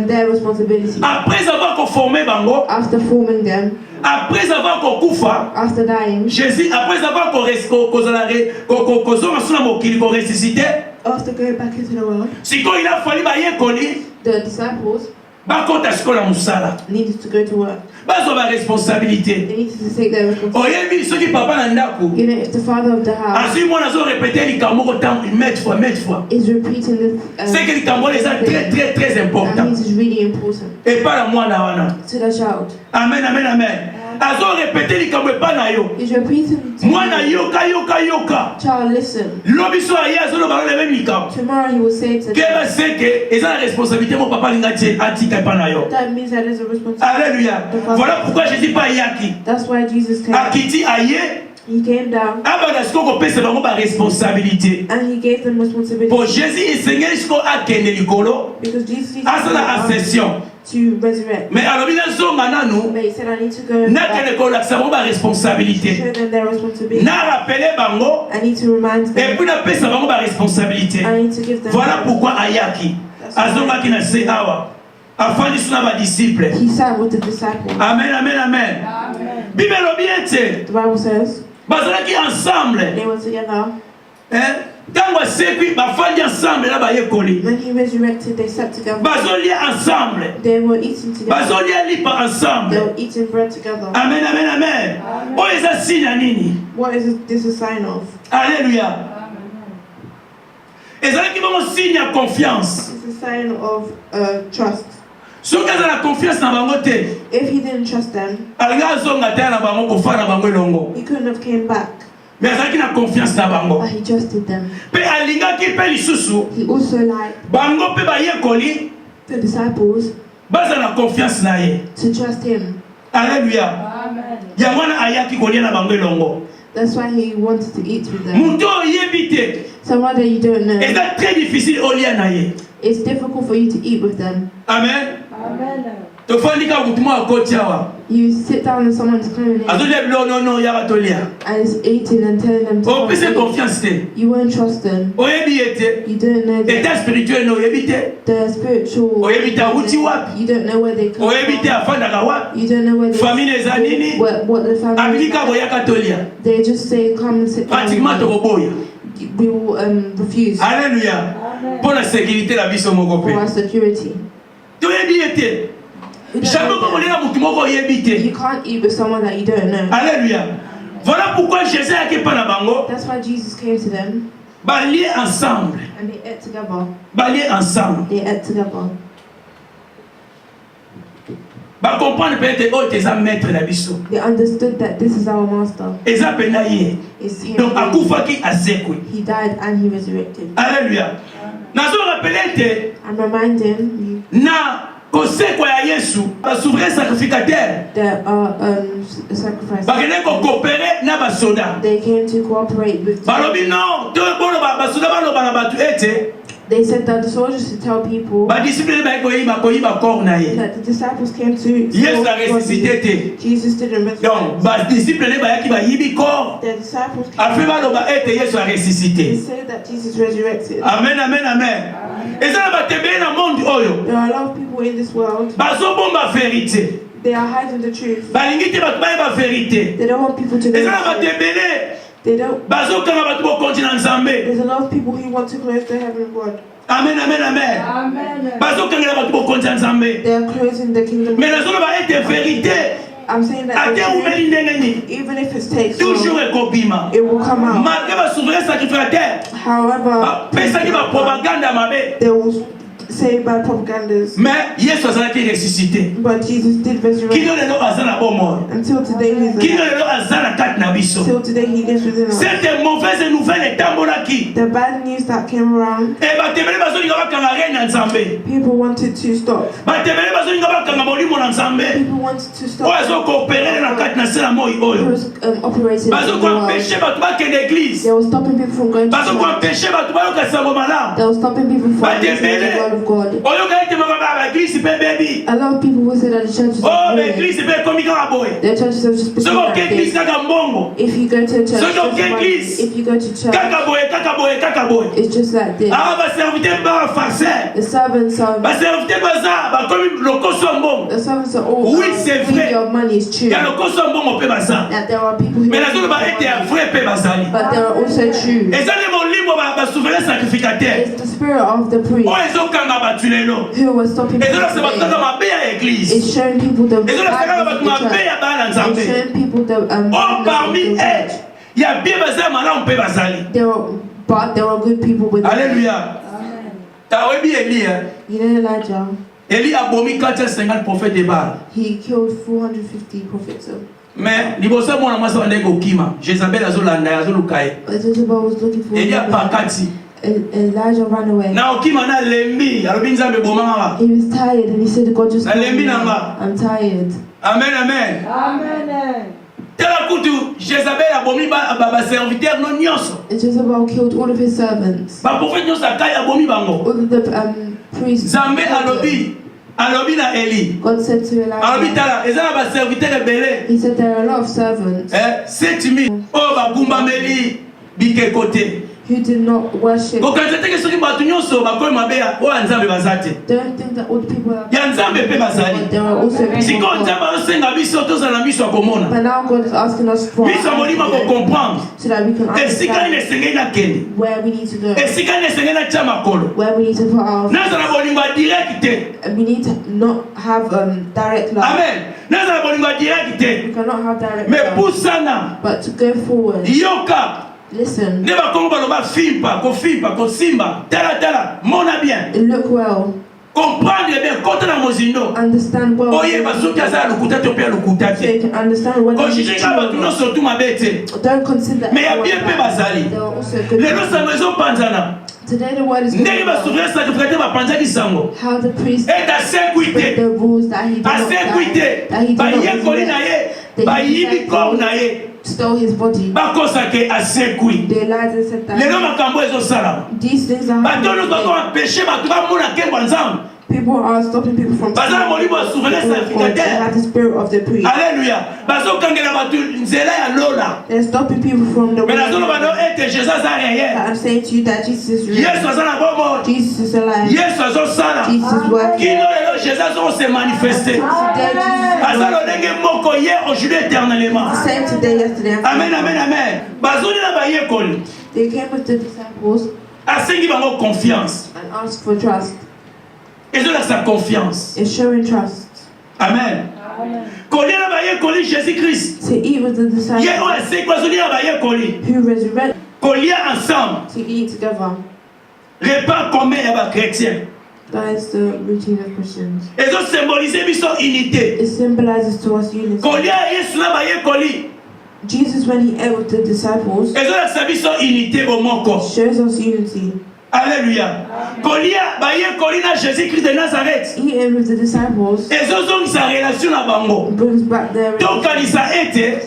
Speaker 2: their responsibility.
Speaker 1: Après avoir conformé bango,
Speaker 2: After forming them,
Speaker 1: après avoir kokufa,
Speaker 2: after dying,
Speaker 1: Jésus, après avoir ressuscité,
Speaker 2: after going back into the world,
Speaker 1: si il a fallu
Speaker 2: the disciples needed to go to work.
Speaker 1: responsabilité.
Speaker 2: They needed to take their responsibility. You know, if the father of the house is repeating this,
Speaker 1: c'est que très
Speaker 2: that
Speaker 1: important.
Speaker 2: means it's really important
Speaker 1: Et pas la moine.
Speaker 2: to the child.
Speaker 1: Amen, amen, amen. Azo répéter likambo pa na yo.
Speaker 2: He's repeating to
Speaker 1: Mwana
Speaker 2: you,
Speaker 1: yoka.
Speaker 2: child, listen.
Speaker 1: Lobiso aye azo ba le même likambo.
Speaker 2: Tomorrow he will say to
Speaker 1: Que
Speaker 2: them,
Speaker 1: ba c'est que eza la responsabilité mon papa linga tie atika pa na yo.
Speaker 2: that means that there's a responsibility.
Speaker 1: Alléluia. Voilà pourquoi Jésus pas yaki.
Speaker 2: That's why Jesus came.
Speaker 1: Akiti aye.
Speaker 2: He came down
Speaker 1: Aba na siko ko pesa bango ba responsabilité.
Speaker 2: and he gave them responsibility.
Speaker 1: Pour Jésus et Seigneur siko akende likolo.
Speaker 2: Because Jesus needs
Speaker 1: Asala accession.
Speaker 2: to resurrect.
Speaker 1: Mais alors bien zonga nanu.
Speaker 2: But he said, I need to go
Speaker 1: Na
Speaker 2: back
Speaker 1: kene ko la samo ba
Speaker 2: to
Speaker 1: responsabilité.
Speaker 2: show them their responsibility.
Speaker 1: Na rappeler bango.
Speaker 2: I need to remind
Speaker 1: Et
Speaker 2: them.
Speaker 1: puis na pesa bango ba responsabilité.
Speaker 2: I need to give them.
Speaker 1: Voilà pourquoi ayaki. Azonga kina se awa. Afani suna ba disciple.
Speaker 2: He sat with the disciples.
Speaker 1: Amen, amen, amen. Bible obiete.
Speaker 2: The Bible says
Speaker 1: Bazalaki ensemble.
Speaker 2: they were together.
Speaker 1: Hein? Tango sekwi bafandi ensemble na bayekoli.
Speaker 2: When he resurrected, they sat together.
Speaker 1: Bazolia ensemble.
Speaker 2: They were eating together.
Speaker 1: Bazolia lipa
Speaker 2: They
Speaker 1: ensemble.
Speaker 2: were eating bread together.
Speaker 1: Amen, amen, amen. Oyo eza signe ya nini?
Speaker 2: What is this a sign of?
Speaker 1: Alléluia. Ezalaki bongo signe ya confiance.
Speaker 2: It's a sign of trust.
Speaker 1: Soki aza na confiance na bango te,
Speaker 2: If he didn't trust them,
Speaker 1: alinga azonga te na bango kofa na bango elongo.
Speaker 2: he couldn't have came back.
Speaker 1: Mais azalaki na confiance na bango.
Speaker 2: But he trusted them.
Speaker 1: Mpe alingaki mpe lisusu
Speaker 2: He also liked
Speaker 1: bango mpe bayekoli
Speaker 2: the disciples
Speaker 1: baza na confiance na ye.
Speaker 2: to trust him.
Speaker 1: Alléluia. Yango wana ayaki kolia na bango elongo.
Speaker 2: That's why he wanted to eat with them.
Speaker 1: Mutu oyebi te,
Speaker 2: Someone that you don't know,
Speaker 1: eza très difficile olia na ye.
Speaker 2: it's difficult for you to eat with them.
Speaker 1: Amen. Tofandi ka mutu mo akoti awa.
Speaker 2: You sit down and someone's coming in
Speaker 1: Azolia bilo no yaka tolia.
Speaker 2: and is eating and telling them to
Speaker 1: O pese
Speaker 2: eat.
Speaker 1: confiance te.
Speaker 2: You won't trust them.
Speaker 1: Oyebi ye te.
Speaker 2: You don't know
Speaker 1: État spirituel no oyebi te.
Speaker 2: their spiritual.
Speaker 1: Oyebi te awuti wapi.
Speaker 2: You don't know where they come
Speaker 1: Oyebi te
Speaker 2: from.
Speaker 1: afandaka wapi.
Speaker 2: You don't know where they
Speaker 1: Famille eza nini?
Speaker 2: what the family
Speaker 1: Abilika
Speaker 2: is.
Speaker 1: boyaka tolia.
Speaker 2: They just say, come and sit down.
Speaker 1: Pratiquement tokoboya.
Speaker 2: We will refuse
Speaker 1: Alléluia. Pour la sécurité la biso moko
Speaker 2: for
Speaker 1: pe.
Speaker 2: our security.
Speaker 1: Toyebi ye te.
Speaker 2: You don't
Speaker 1: Jamais
Speaker 2: know
Speaker 1: comme
Speaker 2: them.
Speaker 1: on est là mutu moko oyebi te.
Speaker 2: You can't eat with someone that you don't know.
Speaker 1: Alléluia. Voilà pourquoi Jésus a pas na bango.
Speaker 2: That's why Jesus came to them
Speaker 1: Balier ensemble.
Speaker 2: and they ate together.
Speaker 1: Balier ensemble.
Speaker 2: They ate together.
Speaker 1: Ba comprendre peut-être oh tes maître na biso.
Speaker 2: They understood that this is our master.
Speaker 1: Eza pena ye.
Speaker 2: It's him.
Speaker 1: Donc akufaki asekwe.
Speaker 2: He died and he resurrected.
Speaker 1: Alléluia. Nazo rappeler te
Speaker 2: I'm reminding you
Speaker 1: na kosekwa ya Yesu, ba souverain sacrificateur.
Speaker 2: that sacrifice.
Speaker 1: Bakene ko coopérer na ba soda.
Speaker 2: They came to cooperate with.
Speaker 1: Balobi non, to bono ba soda baloba na batu ete.
Speaker 2: They said that the soldiers should tell people
Speaker 1: Ba disciples ba koyiba corps na ye.
Speaker 2: that the disciples came to.
Speaker 1: Yesu a ressuscité te.
Speaker 2: Jesus didn't resurrect.
Speaker 1: Donc ba disciples ne ba yaki ba yibi corps.
Speaker 2: The disciples came.
Speaker 1: Après baloba ete Yesu a
Speaker 2: They
Speaker 1: ressuscité.
Speaker 2: said that Jesus resurrected.
Speaker 1: Amen, amen, amen. Et ça va te bien dans le monde oyo.
Speaker 2: There are a lot of people in this world.
Speaker 1: Bazo bomba vérité.
Speaker 2: They are hiding the truth.
Speaker 1: Balingi te batba ba vérité.
Speaker 2: They don't want people to
Speaker 1: Et
Speaker 2: know.
Speaker 1: ça va
Speaker 2: the
Speaker 1: te
Speaker 2: truth.
Speaker 1: belé.
Speaker 2: They don't.
Speaker 1: Bazo kanga batu bo continent nzambe.
Speaker 2: There's a lot of people who want to close the heaven of God.
Speaker 1: Amen, amen, amen. Bazo kanga batu bo continent nzambe.
Speaker 2: They are closing the kingdom.
Speaker 1: Mais nazo ba ete vérité.
Speaker 2: I'm saying that
Speaker 1: Ate
Speaker 2: the truth,
Speaker 1: umeli ndenge ni.
Speaker 2: even if it takes
Speaker 1: Toujours
Speaker 2: long,
Speaker 1: ekobima.
Speaker 2: it will come out.
Speaker 1: Malgré ba souverain sacrificateur.
Speaker 2: However,
Speaker 1: Pesa ki ba propagande mabe.
Speaker 2: they will say bad propagandas.
Speaker 1: Mais Yesu azalaki ressuscité.
Speaker 2: But Jesus did resurrect.
Speaker 1: Kino lelo aza na bomoi.
Speaker 2: Until today,
Speaker 1: Kino lelo aza na kati na biso.
Speaker 2: Till today, he lives within us.
Speaker 1: Cette mauvaise nouvelle etambolaki.
Speaker 2: The bad news that came around,
Speaker 1: E batembele bazolinga bakanga reine na Nzambe.
Speaker 2: people wanted to stop.
Speaker 1: Batembele bazolinga bakanga molimo na Nzambe.
Speaker 2: People wanted to
Speaker 1: Oyo
Speaker 2: stop.
Speaker 1: azokoopere na kati na se na moi
Speaker 2: It
Speaker 1: oyo.
Speaker 2: was operating in the world.
Speaker 1: Bazokoempeshe bato bakende église.
Speaker 2: They were stopping people from going to church.
Speaker 1: Bazokoempeshe bato bayoka sango malamu.
Speaker 2: They were stopping people from
Speaker 1: Batembele.
Speaker 2: listening to the word of of God.
Speaker 1: Oyoka ete makaba église pe baby.
Speaker 2: A lot of people will say that the church is
Speaker 1: Oh,
Speaker 2: boring.
Speaker 1: l'église pe comme quand aboye.
Speaker 2: The churches have just become
Speaker 1: Soko
Speaker 2: like
Speaker 1: église
Speaker 2: this.
Speaker 1: kaka mbongo.
Speaker 2: If you go to a church,
Speaker 1: So don't
Speaker 2: just
Speaker 1: get
Speaker 2: money.
Speaker 1: this.
Speaker 2: If you go to church,
Speaker 1: Kaka boye.
Speaker 2: it's just like this.
Speaker 1: Ah, ba serviteur ba farceur.
Speaker 2: The servants are
Speaker 1: Ba serviteur baza ba comme lokoso mbongo.
Speaker 2: the servants are all
Speaker 1: Oui, c'est vrai.
Speaker 2: of money is true.
Speaker 1: Ya lokoso mbongo pe baza.
Speaker 2: That there are people who
Speaker 1: Mais nazo ba ete ya vrai pe bazali.
Speaker 2: but there are also true.
Speaker 1: Eza le molimo ba souverain sacrificateur.
Speaker 2: It's the spirit of the priest
Speaker 1: Oh, ezokanga batu lelo.
Speaker 2: who was stopping people
Speaker 1: Ezola se bataka
Speaker 2: today.
Speaker 1: mabe ya église.
Speaker 2: It's showing people the
Speaker 1: Ezola se kaka
Speaker 2: badness
Speaker 1: batu
Speaker 2: of the
Speaker 1: mabe
Speaker 2: church.
Speaker 1: ya bana
Speaker 2: It's
Speaker 1: nzambe.
Speaker 2: showing people the
Speaker 1: Oh,
Speaker 2: badness
Speaker 1: parmi
Speaker 2: of the
Speaker 1: eux,
Speaker 2: church.
Speaker 1: il y a bien bazali malamu pe bazali.
Speaker 2: But there are good people with
Speaker 1: Alléluia. Tawebi Eli,
Speaker 2: You know Elijah,
Speaker 1: Eli a bomi 450 prophètes de Baal.
Speaker 2: he killed 450 prophets.
Speaker 1: Mais liboso mwana mwasa wande kokima. Jezabel azolanda azolukaye.
Speaker 2: Jezebel was looking for
Speaker 1: Eli a
Speaker 2: him.
Speaker 1: pakati.
Speaker 2: Elijah ran away.
Speaker 1: Na okima na lembi, alobi nzambe bomanga.
Speaker 2: He was tired and he said, God just
Speaker 1: Na
Speaker 2: called
Speaker 1: lembi
Speaker 2: me.
Speaker 1: nanga.
Speaker 2: I'm tired.
Speaker 1: Amen, amen.
Speaker 4: Amen.
Speaker 1: Tela kutu Jezabel a bomi ba serviteur no nyonso.
Speaker 2: And Jezebel killed all of his servants.
Speaker 1: Ba prophète nyonso akai a bomi bango.
Speaker 2: All of the priests.
Speaker 1: Zambe alobi na Eli.
Speaker 2: God said to
Speaker 1: Alobi
Speaker 2: Elijah,
Speaker 1: tala eza na ba serviteur ebele.
Speaker 2: he said there are a lot of servants
Speaker 1: 7000 oyo bagumbameli bike kote.
Speaker 2: who did not worship.
Speaker 1: Kokanisa teke soki bato nyonso bakomi mabe oyo ya nzambe baza te.
Speaker 2: Don't think that all the people are
Speaker 1: Ya nzambe mpe bazali.
Speaker 2: but there are also people
Speaker 1: Sikoyo
Speaker 2: of God.
Speaker 1: nzambe azosenga biso tozala na miso ya komona.
Speaker 2: But now God is asking us for
Speaker 1: Miso ya molimo kokomprendre.
Speaker 2: so that we can
Speaker 1: Esika nini
Speaker 2: understand
Speaker 1: esengeli nakende.
Speaker 2: where we need to go,
Speaker 1: Esika nini esengeli natya makolo.
Speaker 2: where we need to put our
Speaker 1: Nazala bolingo ya direct te.
Speaker 2: and we need to not have direct love.
Speaker 1: Amen. Nazala bolingo ya direct te.
Speaker 2: We cannot have direct
Speaker 1: Mais
Speaker 2: love.
Speaker 1: pusana.
Speaker 2: But to go forward,
Speaker 1: Yoka.
Speaker 2: listen,
Speaker 1: Ne bakongo baloba fimpa, kosimba. Tala, mona bien.
Speaker 2: look well,
Speaker 1: Comprendre bien, kota na mozindo.
Speaker 2: understand well,
Speaker 1: Oyeba soki aza ya lokuta te ope ya lokuta
Speaker 2: so
Speaker 1: te.
Speaker 2: you can understand what is
Speaker 1: Ojije nga bato nyonso
Speaker 2: true.
Speaker 1: tu mabe te.
Speaker 2: Don't consider
Speaker 1: Mais ya
Speaker 2: everyone
Speaker 1: bien mpe
Speaker 2: bad.
Speaker 1: bazali.
Speaker 2: There are also good
Speaker 1: Lelo
Speaker 2: people.
Speaker 1: sango ezopanzana.
Speaker 2: Today the word is
Speaker 1: Ndenge
Speaker 2: going
Speaker 1: basouverain sacrificateur bapanzaki sango.
Speaker 2: how the priest
Speaker 1: Ete asekwi
Speaker 2: break
Speaker 1: te.
Speaker 2: the rules that he did not
Speaker 1: Asekwi
Speaker 2: die,
Speaker 1: te.
Speaker 2: that he did not
Speaker 1: Bayekoli na
Speaker 2: resurrect,
Speaker 1: ye. Bayibi corps na ye.
Speaker 2: stole his body.
Speaker 1: Bakosa ke asekwi.
Speaker 2: They lied and said
Speaker 1: Lelo
Speaker 2: that
Speaker 1: makambo ezosalama.
Speaker 2: these things are
Speaker 1: Bato nyonso
Speaker 2: happening.
Speaker 1: bakoempeshe bato bamona nkembo ya nzambe.
Speaker 2: People are stopping people from
Speaker 1: Baza na molimo ya souverain
Speaker 2: They
Speaker 1: sacrificateur.
Speaker 2: have the spirit of the priest.
Speaker 1: Alléluia. Bazokangela bato nzela ya lola.
Speaker 2: They're stopping people from the
Speaker 1: Mais
Speaker 2: way.
Speaker 1: nazoloba no ete Jésus aza réel.
Speaker 2: I'm saying to you that Jesus is real.
Speaker 1: Yesu aza na bomoi.
Speaker 2: Jesus is alive.
Speaker 1: Yesu azosala.
Speaker 2: Jesus is working.
Speaker 1: Kino lelo Jésus azose manifester.
Speaker 2: Today, Jesus
Speaker 1: Aza lolenge moko hier aujourd'hui éternellement.
Speaker 2: is the same today, yesterday, and
Speaker 1: Amen,
Speaker 2: forever.
Speaker 1: amen, amen. Bazoni na bayekoli.
Speaker 2: They came with the disciples
Speaker 1: Asengi bango confiance.
Speaker 2: and asked for trust.
Speaker 1: Ezolakisa confiance.
Speaker 2: It's showing trust.
Speaker 1: Amen. Kolia na bayekoli Jésus Christ.
Speaker 2: To eat with the
Speaker 1: Ye
Speaker 2: disciples
Speaker 1: oyo asengi bazoli na bayekoli.
Speaker 2: who resurrect,
Speaker 1: Kolia ensemble.
Speaker 2: to eat together.
Speaker 1: Repas commun ya bakchrétien.
Speaker 2: That is the routine of Christians.
Speaker 1: Ezosymbolize biso unité.
Speaker 2: It symbolizes to us unity.
Speaker 1: Kolia Yesu na bayekoli.
Speaker 2: Jesus, when he ate with the disciples,
Speaker 1: Ezolakisa biso unité bomoko.
Speaker 2: shows us unity.
Speaker 1: Alléluia. Kolia bayekoli na Jésus Christ de Nazareth.
Speaker 2: Eating with the disciples
Speaker 1: Ezozongisa relation na bango.
Speaker 2: brings back their
Speaker 1: Tokanisa ete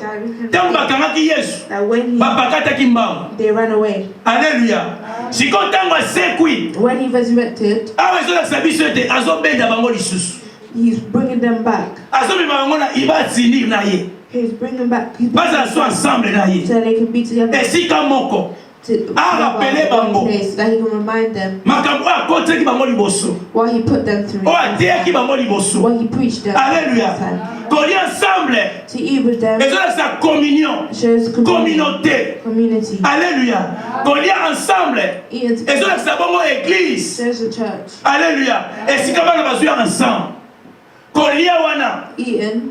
Speaker 1: ntango bakangaki Yesu
Speaker 2: that when
Speaker 1: bapakataki mbango.
Speaker 2: they ran away,
Speaker 1: Alléluia. Sikoyo ntango asekwi
Speaker 2: when he resurrected,
Speaker 1: awa ezolakisa biso ete azobenda bango lisusu.
Speaker 2: he's bringing them back.
Speaker 1: Azobima bango na ibatindi na ye.
Speaker 2: He's bringing back people
Speaker 1: Bazala so ensemble na ye.
Speaker 2: so they can be together.
Speaker 1: Esika moko.
Speaker 2: To
Speaker 1: rappelez
Speaker 2: one
Speaker 1: bango.
Speaker 2: place that he can remind them
Speaker 1: Makambo oyo akotaki bango liboso.
Speaker 2: what he put them through,
Speaker 1: Oyo ateyaki bango liboso.
Speaker 2: what he preached them.
Speaker 1: Alléluia. Kolia ensemble.
Speaker 2: To eat with them
Speaker 1: Ezolakisa communion.
Speaker 2: shows
Speaker 1: Communauté.
Speaker 2: community.
Speaker 1: Alléluia. Kolia ensemble.
Speaker 2: Eating together
Speaker 1: Ezolakisa bongo église.
Speaker 2: shows the church.
Speaker 1: Alléluia. Esika bana bazwa ensemble. Kolia wana.
Speaker 2: Eating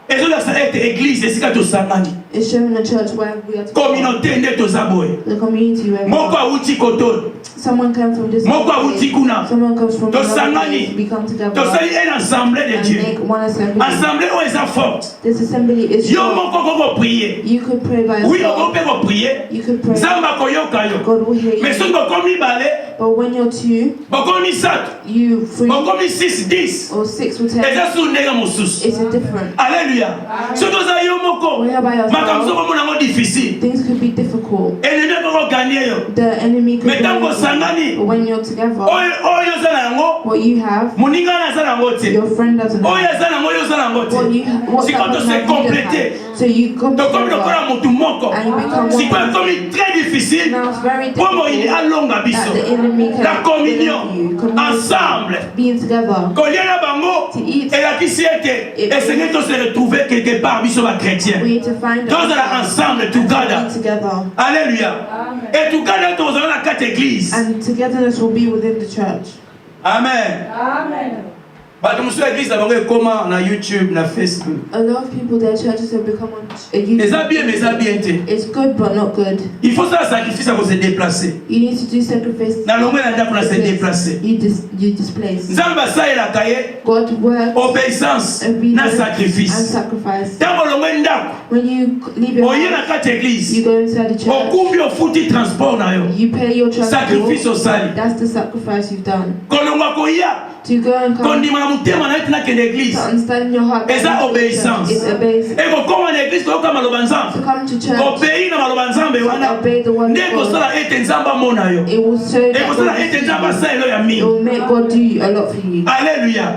Speaker 1: Ezolakisa ete église esika tosangani.
Speaker 2: is showing the church where we are together.
Speaker 1: Communauté nde toza boye.
Speaker 2: The community where we
Speaker 1: Moko
Speaker 2: are.
Speaker 1: awuti koto.
Speaker 2: Someone comes from this
Speaker 1: Moko awuti kuna.
Speaker 2: someone comes from another
Speaker 1: Tosangani.
Speaker 2: place. We come together
Speaker 1: Tosali une assemblée de
Speaker 2: and
Speaker 1: Dieu.
Speaker 2: make one assembly.
Speaker 1: Assemblée oyo eza forte.
Speaker 2: This assembly is
Speaker 1: Yo
Speaker 2: strong.
Speaker 1: moko koko prier.
Speaker 2: You could pray by
Speaker 1: Oui,
Speaker 2: yourself.
Speaker 1: oko pe ko prier.
Speaker 2: You could pray.
Speaker 1: Nzambe akoyoka yo.
Speaker 2: God will hear
Speaker 1: Mais
Speaker 2: you.
Speaker 1: soki bokomi mibale,
Speaker 2: But when you're two,
Speaker 1: bokomi misato,
Speaker 2: you three
Speaker 1: bokomi 6, 10.
Speaker 2: or 6 or 10,
Speaker 1: Eza su ndenge mosusu.
Speaker 2: it's a different.
Speaker 1: Alléluia. Soki oza yo moko,
Speaker 2: When you're by yourself, difficult.
Speaker 1: difficile.
Speaker 2: Things could be difficult.
Speaker 1: Et ne gagner.
Speaker 2: The enemy could
Speaker 1: Mais tant que
Speaker 2: win.
Speaker 1: sangani,
Speaker 2: But when you're together,
Speaker 1: oh
Speaker 2: what you have,
Speaker 1: moninga na zana ngote.
Speaker 2: your friend doesn't
Speaker 1: Oh
Speaker 2: have.
Speaker 1: ya zana ngoyo zana
Speaker 2: What
Speaker 1: ngote.
Speaker 2: you what
Speaker 1: Si
Speaker 2: that
Speaker 1: quand on
Speaker 2: person
Speaker 1: s'est
Speaker 2: has, you don't
Speaker 1: complété.
Speaker 2: have. So you come
Speaker 1: Donc comme le
Speaker 2: together.
Speaker 1: corps mutu moko.
Speaker 2: And you become
Speaker 1: Si
Speaker 2: one.
Speaker 1: comme très difficile.
Speaker 2: Now it's very
Speaker 1: Comme il
Speaker 2: difficult
Speaker 1: a longa
Speaker 2: that
Speaker 1: biso.
Speaker 2: the enemy can
Speaker 1: La communion
Speaker 2: deliver you. Communion.
Speaker 1: ensemble.
Speaker 2: Being together.
Speaker 1: Koliana bango.
Speaker 2: To eat.
Speaker 1: Et la kisiete. Et Seigneur to se retrouver quelque part biso ba chrétien.
Speaker 2: We need to find
Speaker 1: Tous là ensemble together.
Speaker 2: be together.
Speaker 1: Alléluia. Et together tous dans la quatre églises.
Speaker 2: And togetherness will be within the church.
Speaker 1: Amen.
Speaker 4: Amen.
Speaker 1: Bato musu église na bango ekoma na YouTube na Facebook.
Speaker 2: A lot of people, their churches have become a youth.
Speaker 1: Eza bien mais eza bien te.
Speaker 2: It's good but not good.
Speaker 1: Il faut ça sacrifice à se déplacer.
Speaker 2: You need to do sacrifice.
Speaker 1: Na longo na ndako na se déplacer.
Speaker 2: You displace.
Speaker 1: Nzambe asalelaka ye
Speaker 2: God works
Speaker 1: obéissance na
Speaker 2: obedience and
Speaker 1: sacrifice.
Speaker 2: sacrifice.
Speaker 1: Ntango longo ndako
Speaker 2: When you leave your
Speaker 1: oye na
Speaker 2: house,
Speaker 1: kati église
Speaker 2: you go inside the church.
Speaker 1: okumbi ofuti transport na yo.
Speaker 2: You pay your
Speaker 1: Sacrifice
Speaker 2: transport.
Speaker 1: osali.
Speaker 2: That's the sacrifice you've done.
Speaker 1: Kolongwa koya
Speaker 2: To go and come
Speaker 1: kondima na mutema na yetu na kende église.
Speaker 2: to understand in your heart.
Speaker 1: Eza
Speaker 2: that
Speaker 1: obéissance.
Speaker 2: It's obedience.
Speaker 1: E kokoma na église koyoka maloba
Speaker 2: To
Speaker 1: nzambe.
Speaker 2: come to church,
Speaker 1: Obéi na maloba nzambe
Speaker 2: to
Speaker 1: wana.
Speaker 2: obey the word
Speaker 1: Nde
Speaker 2: of God.
Speaker 1: kosala ete nzambe amona yo.
Speaker 2: It will show
Speaker 1: E
Speaker 2: that
Speaker 1: kosala
Speaker 2: God will
Speaker 1: ete
Speaker 2: see
Speaker 1: nzambe
Speaker 2: you.
Speaker 1: asalelo ya
Speaker 2: It
Speaker 1: mingi.
Speaker 2: will make God do a lot for you.
Speaker 1: Alléluia.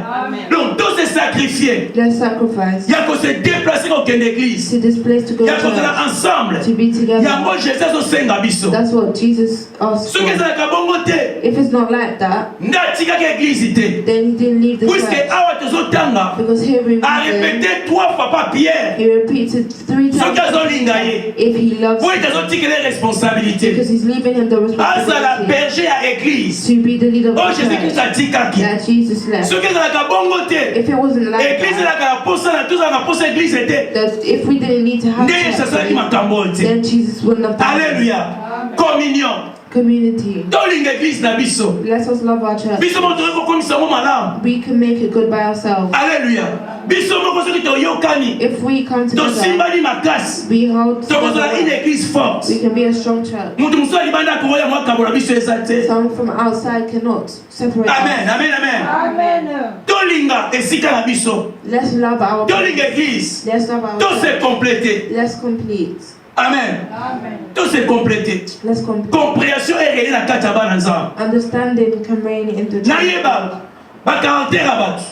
Speaker 1: Donc tous se sacrifier.
Speaker 2: Let's sacrifice.
Speaker 1: Ya ko se déplacer au kende église.
Speaker 2: To this place to go
Speaker 1: Ya
Speaker 2: to
Speaker 1: kozala
Speaker 2: church.
Speaker 1: ensemble.
Speaker 2: To be together.
Speaker 1: Yango Jésus azosenga biso.
Speaker 2: That's what Jesus asked
Speaker 1: Soki
Speaker 2: for.
Speaker 1: ezalaka bongo te,
Speaker 2: If it's not like that,
Speaker 1: nde atikaki église te.
Speaker 2: then he didn't leave the
Speaker 1: Puisque
Speaker 2: church.
Speaker 1: awa tozotanga
Speaker 2: Because here we
Speaker 1: a
Speaker 2: read,
Speaker 1: répété 3 fois pas Pierre.
Speaker 2: he repeated 3
Speaker 1: Soki
Speaker 2: times
Speaker 1: azolinga ye,
Speaker 2: if he loves
Speaker 1: po ete azotikela responsabilité.
Speaker 2: because he's leaving him the
Speaker 1: Azala
Speaker 2: responsibility
Speaker 1: berger ya église.
Speaker 2: to be the leader of
Speaker 1: Oh
Speaker 2: the
Speaker 1: Jésus Christ
Speaker 2: church
Speaker 1: atikaki.
Speaker 2: that Jesus left.
Speaker 1: Soki ezalaka bongo te,
Speaker 2: If it wasn't like
Speaker 1: église
Speaker 2: that,
Speaker 1: ezalaka na posa na tozalaka posa église te.
Speaker 2: that if we didn't need to have
Speaker 1: Nde Yesu asalaki
Speaker 2: church,
Speaker 1: makambo te.
Speaker 2: then Jesus wouldn't have done it.
Speaker 1: Alléluia. Communion.
Speaker 2: Community.
Speaker 1: Tolinga église na biso.
Speaker 2: Let us love our church.
Speaker 1: Biso mo tokoki kokomisa mo malamu.
Speaker 2: We can make it good by ourselves.
Speaker 1: Alléluia. Biso moko soki toyokani,
Speaker 2: If we come together,
Speaker 1: tosimbani makasi,
Speaker 2: we hold
Speaker 1: tokozala une
Speaker 2: together,
Speaker 1: église forte.
Speaker 2: we can be a strong church.
Speaker 1: Mutu mosusu alibanda akoya mwa kabola biso eza te.
Speaker 2: Some from outside cannot separate
Speaker 1: Amen,
Speaker 2: us.
Speaker 1: amen, amen.
Speaker 4: Amen.
Speaker 1: Tolinga esika na biso.
Speaker 2: Let's love our
Speaker 1: Tolinga église.
Speaker 2: Let's love our
Speaker 1: Tose
Speaker 2: church.
Speaker 1: compléter.
Speaker 2: Let's complete.
Speaker 1: Amen.
Speaker 4: Amen.
Speaker 1: Tose compléter.
Speaker 2: Let's complete.
Speaker 1: Compréhension est na kati ya bana nzambe.
Speaker 2: Understanding can reign in the church.
Speaker 1: Nayeba ba caractère ya bato.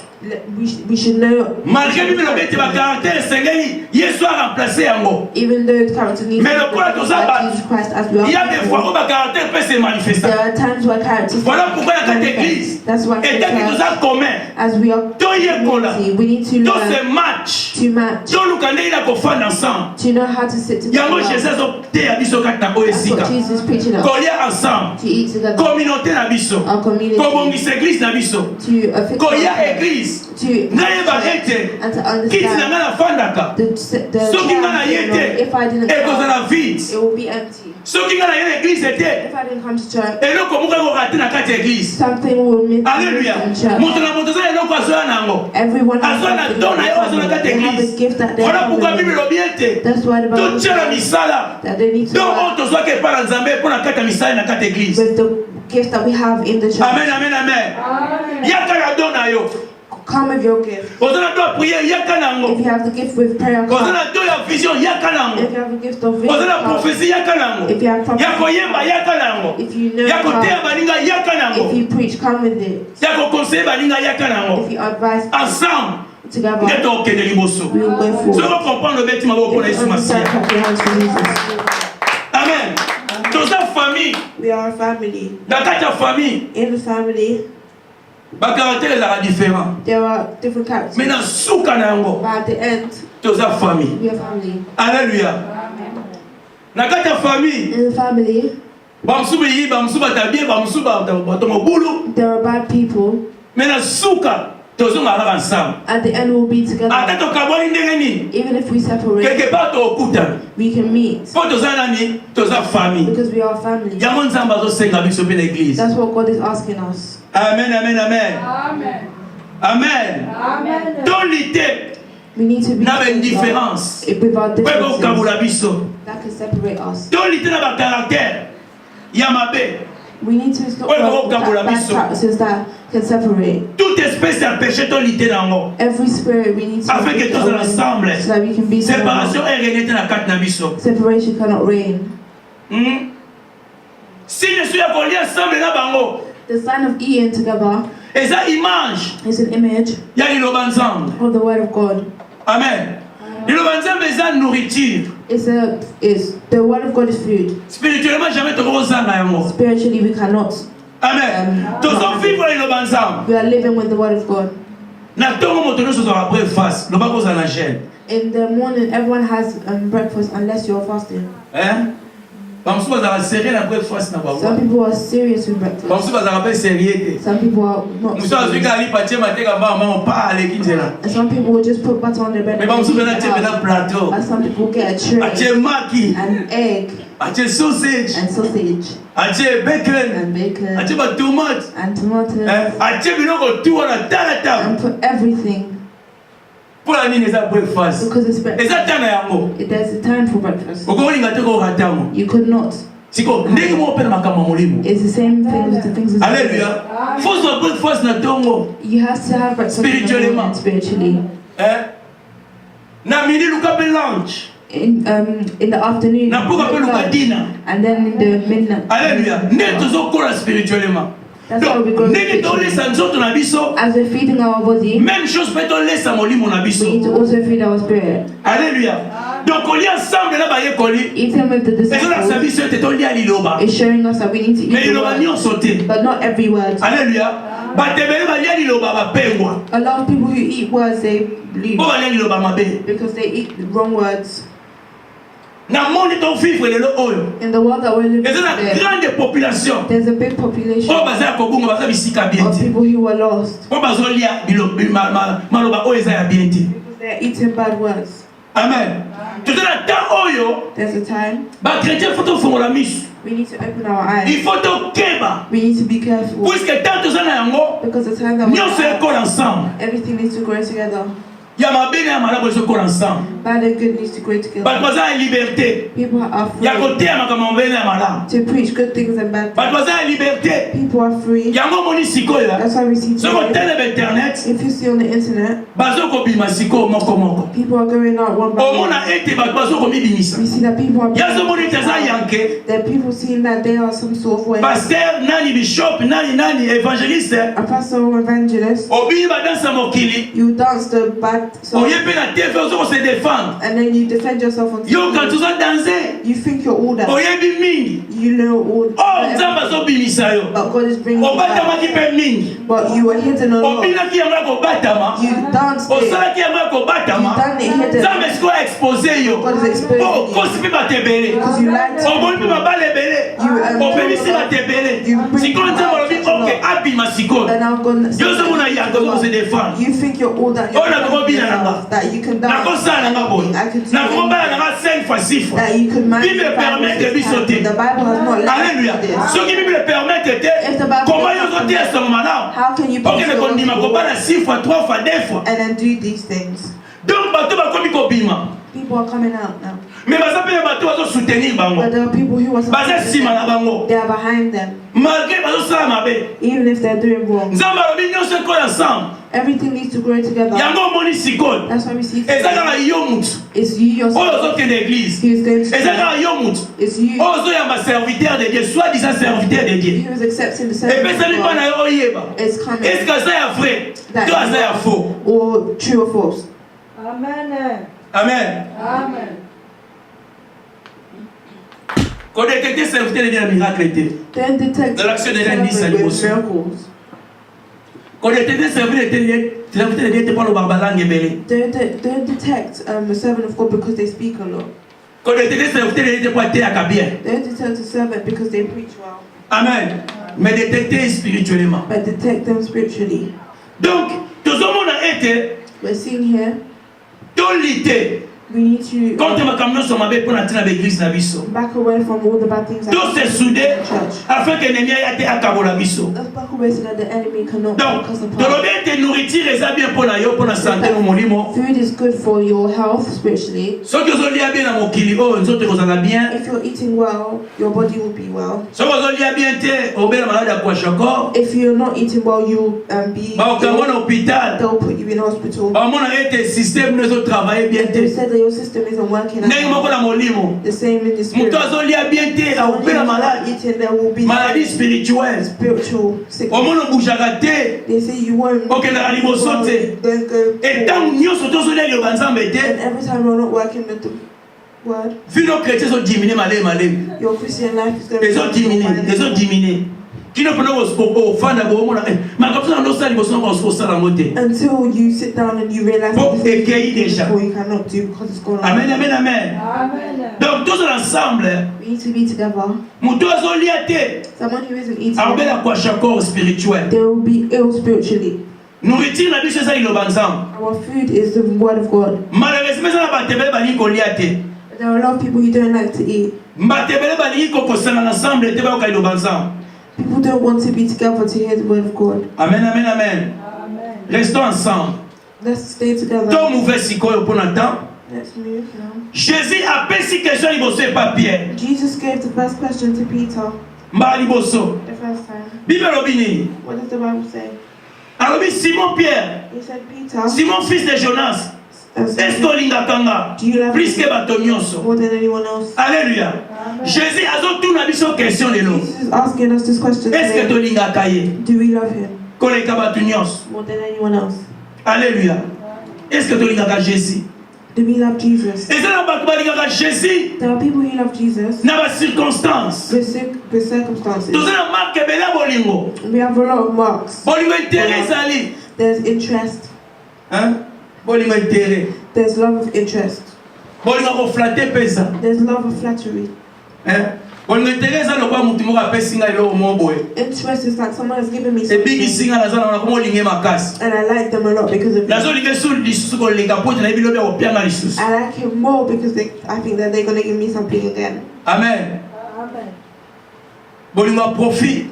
Speaker 2: We should know,
Speaker 1: Malgré bible obeti ba caractère esengeli Yesu a remplacé yango.
Speaker 2: even though character needs
Speaker 1: Mais
Speaker 2: to
Speaker 1: le
Speaker 2: be
Speaker 1: quoi tous ça
Speaker 2: by Jesus Christ as we
Speaker 1: Il y a
Speaker 2: are.
Speaker 1: des fois où ba caractère peut se manifester.
Speaker 2: There are times where character
Speaker 1: Voilà pourquoi la carte église.
Speaker 2: That's why
Speaker 1: Et
Speaker 2: in
Speaker 1: dès que nous
Speaker 2: church,
Speaker 1: avons commun,
Speaker 2: as we are
Speaker 1: toyekola,
Speaker 2: community, we need to
Speaker 1: tous
Speaker 2: learn
Speaker 1: ces matchs,
Speaker 2: to match,
Speaker 1: tous nous quand il a qu'on fait ensemble.
Speaker 2: to know how to sit
Speaker 1: Yango
Speaker 2: together.
Speaker 1: Jésus a opté à biso kata
Speaker 2: That's what
Speaker 1: oesika.
Speaker 2: Jesus is preaching us.
Speaker 1: Kolia ensemble.
Speaker 2: To eat together,
Speaker 1: Communauté na biso.
Speaker 2: our community,
Speaker 1: Kobongisa église na biso.
Speaker 2: to fix
Speaker 1: Koya
Speaker 2: our
Speaker 1: église.
Speaker 2: to
Speaker 1: Nayeba ete.
Speaker 2: and to
Speaker 1: Kiti na
Speaker 2: understand
Speaker 1: nga na fandaka.
Speaker 2: the
Speaker 1: Soki nga na ye
Speaker 2: chair,
Speaker 1: te.
Speaker 2: if I didn't
Speaker 1: Ekozala
Speaker 2: come,
Speaker 1: vide.
Speaker 2: it will be empty.
Speaker 1: Soki nga na ye na église te.
Speaker 2: If I didn't come to church,
Speaker 1: Eloko moko ekorate na kati ya église.
Speaker 2: something will miss
Speaker 1: Alléluia.
Speaker 2: in church.
Speaker 1: Moto na moto aza eloko azoya nango.
Speaker 2: Everyone has
Speaker 1: Azoya na
Speaker 2: something
Speaker 1: don na ye azoya na kati
Speaker 2: they
Speaker 1: ya
Speaker 2: have a
Speaker 1: église.
Speaker 2: gift that they
Speaker 1: Voilà
Speaker 2: have.
Speaker 1: pourquoi Bible elobi ete.
Speaker 2: That's why the Bible
Speaker 1: totia na
Speaker 2: says
Speaker 1: misala
Speaker 2: that they need to
Speaker 1: donc oyo
Speaker 2: work
Speaker 1: tozwaki epai na nzambe mpo na kati ya misala na kati ya église.
Speaker 2: with the gift that we have in the church.
Speaker 1: Amen, amen, amen.
Speaker 4: Amen.
Speaker 1: Yaka na don na yo.
Speaker 2: Come with your gift.
Speaker 1: Oza na don ya prière, yaka
Speaker 2: If
Speaker 1: nango.
Speaker 2: you have the gift with prayer,
Speaker 1: Oza
Speaker 2: come.
Speaker 1: na don ya vision, yaka nango.
Speaker 2: If you have the gift of
Speaker 1: Oza
Speaker 2: vision,
Speaker 1: na
Speaker 2: come.
Speaker 1: prophétie, yaka nango.
Speaker 2: If you have
Speaker 1: Ya
Speaker 2: prophecy,
Speaker 1: koyemba, yaka nango.
Speaker 2: if you know,
Speaker 1: Ya koteya
Speaker 2: come.
Speaker 1: baninga, yaka
Speaker 2: If
Speaker 1: nango.
Speaker 2: you preach, come with it.
Speaker 1: Ya koconseille baninga, yaka nango.
Speaker 2: If you advise
Speaker 1: Ensemble,
Speaker 2: together,
Speaker 1: nde tokende liboso.
Speaker 2: we will go
Speaker 1: Soki
Speaker 2: forward.
Speaker 1: okomprendre obeti maboko mpona
Speaker 2: If
Speaker 1: Yesu
Speaker 2: you understand,
Speaker 1: Masiya.
Speaker 2: clap your hands for Jesus.
Speaker 1: Amen. Toza famille,
Speaker 2: We are a family.
Speaker 1: na kati ya famille,
Speaker 2: In the family,
Speaker 1: bacaractère ezalaka différent.
Speaker 2: there are different characters.
Speaker 1: Mais na suka na yango,
Speaker 2: But at the end,
Speaker 1: toza famille.
Speaker 2: we are family.
Speaker 1: Alléluia. Na kati ya famille,
Speaker 2: In the family,
Speaker 1: bamusu beyi, bamusu batabie, bamusu bato mobulu.
Speaker 2: there are bad people.
Speaker 1: Mais na suka, tozonga kaka ensemble.
Speaker 2: At the end, we'll be together.
Speaker 1: Ata tokabwani ndenge nini,
Speaker 2: Even if we separate,
Speaker 1: quelque part tokutana.
Speaker 2: we can meet
Speaker 1: Po toza nani, toza famille.
Speaker 2: because we are family.
Speaker 1: Yango nzambe azosenga biso mpe na église.
Speaker 2: That's what God is asking us.
Speaker 1: Amen, amen, amen.
Speaker 4: Amen.
Speaker 1: Amen.
Speaker 4: Amen.
Speaker 1: Tolite
Speaker 2: We need to be
Speaker 1: na
Speaker 2: together
Speaker 1: indifférence.
Speaker 2: with our
Speaker 1: Po
Speaker 2: differences
Speaker 1: ekokabula biso.
Speaker 2: that can separate us.
Speaker 1: Tolite na bacaractère ya mabe.
Speaker 2: We need to stop
Speaker 1: Ouais,
Speaker 2: bad practices that can separate.
Speaker 1: Toute espèce de péché ton lité dans
Speaker 2: Every spirit we need to
Speaker 1: afin que tous ensemble.
Speaker 2: so that we can be
Speaker 1: Séparation est régnée dans la carte nabiso.
Speaker 2: Separation cannot reign.
Speaker 1: Si nous sommes collés ensemble là bango.
Speaker 2: The sign of eating together
Speaker 1: Et ça image.
Speaker 2: is an image
Speaker 1: Il y a l'ilo ensemble.
Speaker 2: of the word of God.
Speaker 1: Amen. L'ilo ensemble est une nourriture.
Speaker 2: The word of God is food.
Speaker 1: Spirituellement jamais te rosana yango.
Speaker 2: Spiritually we cannot.
Speaker 1: Amen. Tous on vivre l'ilo ensemble.
Speaker 2: We are living with the word of God.
Speaker 1: Na tongo motono so après face. Le ba cause na gêne.
Speaker 2: In the morning everyone has breakfast unless you're fasting.
Speaker 1: Hein? Some people are serious
Speaker 2: with breakfast. Some people are not serious. And some people will just put butter on their bread. And some people get a tray, an egg, and sausage, and bacon, and tomatoes, and put everything. Because it's breakfast. There's a time for breakfast. You could not. It's the same thing with the things of
Speaker 1: Hallelujah.
Speaker 2: You have to have breakfast spiritually.
Speaker 1: Lunch.
Speaker 2: In the afternoon, and then in the midnight.
Speaker 1: Hallelujah.
Speaker 2: That's how we grow spiritually. As we're feeding our body,
Speaker 1: même chose peut on laisse
Speaker 2: we need to also feed our spirit.
Speaker 1: Alléluia. Donc on lit ensemble là ba yekoli.
Speaker 2: Eating with the disciples is showing us that we need to eat the word, but not every word.
Speaker 1: Alléluia.
Speaker 2: A lot of people who eat words, they lose because they eat the wrong words. In the world that we're living in, there's a big population of people who are lost because they're eating bad words.
Speaker 1: Amen.
Speaker 2: There's a time we need to open our eyes. We need to be careful because the time that we're everything needs to grow together. Bad and good needs to grow together. People are free to preach good things and bad things. People are free. That's why we see today. If you see on the internet, people are going out one by one. We see that people are that people seeing that they are some sort of way.
Speaker 1: Pasteur, nani bishop, nani evangeliste.
Speaker 2: A pastor or evangelist. You dance the bad song. And then you defend yourself on TV. You think you're all that. You know all that. But God is bringing you back. But you were hidden a lot. You danced it. You done it hidden. God is exposing you. Because you lied to people. And now God you think you're all that. That you can dance. I can do that you can manage the Bible has not allowed this. If the Bible how can you and then do these things? People are coming out now. But there are people who are they are behind them. Even if they're doing wrong. Everything needs to grow together. That's why we see it's you yourself. He is going to it's you. He was accepting the service of God. It's coming. Or true or false.
Speaker 4: Amen.
Speaker 1: Amen.
Speaker 4: Amen.
Speaker 1: Quand détecter serviteur de miracle
Speaker 2: Then detect miracles.
Speaker 1: Quand détecter serviteur de pas le barbalang ebele.
Speaker 2: Don't detect a servant of God because they speak a lot.
Speaker 1: Quand détecter serviteur de pas te akabien.
Speaker 2: Don't detect a servant because they preach well.
Speaker 1: Amen. Mais détecter spirituellement.
Speaker 2: But detect them spiritually.
Speaker 1: Donc, tout le monde a été
Speaker 2: we're seeing here
Speaker 1: dans l'idée
Speaker 3: We need to
Speaker 2: back
Speaker 3: away from all the bad things.
Speaker 2: Tous se souder afin que l'ennemi ait été akabola biso.
Speaker 3: Let's back away so that the enemy cannot
Speaker 2: Donc,
Speaker 3: take us apart.
Speaker 2: nourriture est bien pour la yo pour la santé au molimo.
Speaker 3: Food is good for your health spiritually.
Speaker 2: So que zo lia bien na mokili o nzoto kozala bien.
Speaker 3: If you're eating well, your body will be well.
Speaker 2: So que zo lia bien te obela malade à kwashoko.
Speaker 3: If you're not eating well, you'll be
Speaker 2: Ba okamona hôpital.
Speaker 3: they'll put you in hospital.
Speaker 2: Ba mona ete système ne zo travailler bien
Speaker 3: They
Speaker 2: te.
Speaker 3: said that your system isn't working
Speaker 2: Ndenge moko na molimo.
Speaker 3: the same in the spirit.
Speaker 2: Muto zo lia bien te a obela malade.
Speaker 3: Eating, there will be
Speaker 2: Maladie spirituelle.
Speaker 3: spiritual sickness.
Speaker 2: Omono boujaka te.
Speaker 3: They say you won't.
Speaker 2: Ok na liboso te.
Speaker 3: Don't go.
Speaker 2: Et tant nyonso to zo lia yo banzambe te.
Speaker 3: And every time you're not working with the word,
Speaker 2: Vu nos chrétiens sont diminués malé.
Speaker 3: your Christian life is going
Speaker 2: Ils ont diminué. Qui ne peut pas faire
Speaker 3: until you sit down and you realize that this is what you cannot do because it's going on.
Speaker 2: Amen, amen, amen. Donc tous ensemble,
Speaker 3: We need to be together. Someone who isn't eating,
Speaker 2: spirituel.
Speaker 3: they will be ill spiritually.
Speaker 2: Nourriture na biso ezali loba nzambe.
Speaker 3: Our food is the word of God.
Speaker 2: Malheureusement eza na batebele balingi kolia te.
Speaker 3: There are a lot of people who don't like to eat.
Speaker 2: Batebele balingi kokosana ensemble te bayoka liloba nzambe.
Speaker 3: People don't want to be together to hear the word of God.
Speaker 2: Amen, amen, amen. Restons ensemble.
Speaker 3: Let's stay together.
Speaker 2: Tom ouvert sikoyo pour temps.
Speaker 3: Let's move now.
Speaker 2: Jésus a pesi question liboso et pas Pierre.
Speaker 3: Jesus gave the first question to Peter.
Speaker 2: Mba liboso.
Speaker 3: The first time.
Speaker 2: Bible lobi nini?
Speaker 3: What does the Bible say?
Speaker 2: Alobi Simon Pierre.
Speaker 3: He said, Peter,
Speaker 2: Simon fils de Jonas. Est-ce que olingaka nga? Plus que bato nyonso.
Speaker 3: more than anyone else.
Speaker 2: Alléluia. Jésus azotuna biso question lelo.
Speaker 3: Jesus is asking us this question
Speaker 2: Est-ce que
Speaker 3: today.
Speaker 2: tolingaka ye?
Speaker 3: Do we love him
Speaker 2: Koleka bato nyonso.
Speaker 3: more than anyone else?
Speaker 2: Alléluia. Est-ce que tolingaka Jésus?
Speaker 3: Do we love Jesus?
Speaker 2: Eza na bato balingaka Jésus
Speaker 3: There are people who love Jesus
Speaker 2: na ba circonstances.
Speaker 3: with circumstances.
Speaker 2: Toza na marque bela bolingo.
Speaker 3: We have a lot of marks.
Speaker 2: Bolingo intérêt ezali.
Speaker 3: There's interest.
Speaker 2: Hein? Bolingo intérêt.
Speaker 3: There's love of interest.
Speaker 2: Bolingo ko flatter pesa.
Speaker 3: There's love of flattery.
Speaker 2: Hein? Bolingo intérêt eza lokwa mutu moko apesi nga eloko mo boye.
Speaker 3: Interest is like someone has given me
Speaker 2: Ebiki
Speaker 3: something
Speaker 2: singa nazana na komo linge makasi.
Speaker 3: and I like them a lot because of it.
Speaker 2: Nazo linge sul lisusu ko lenga pote na bilobe ko pianga lisusu.
Speaker 3: I like him more because I think that they're going to give me something again.
Speaker 2: Amen. Bolingo profit.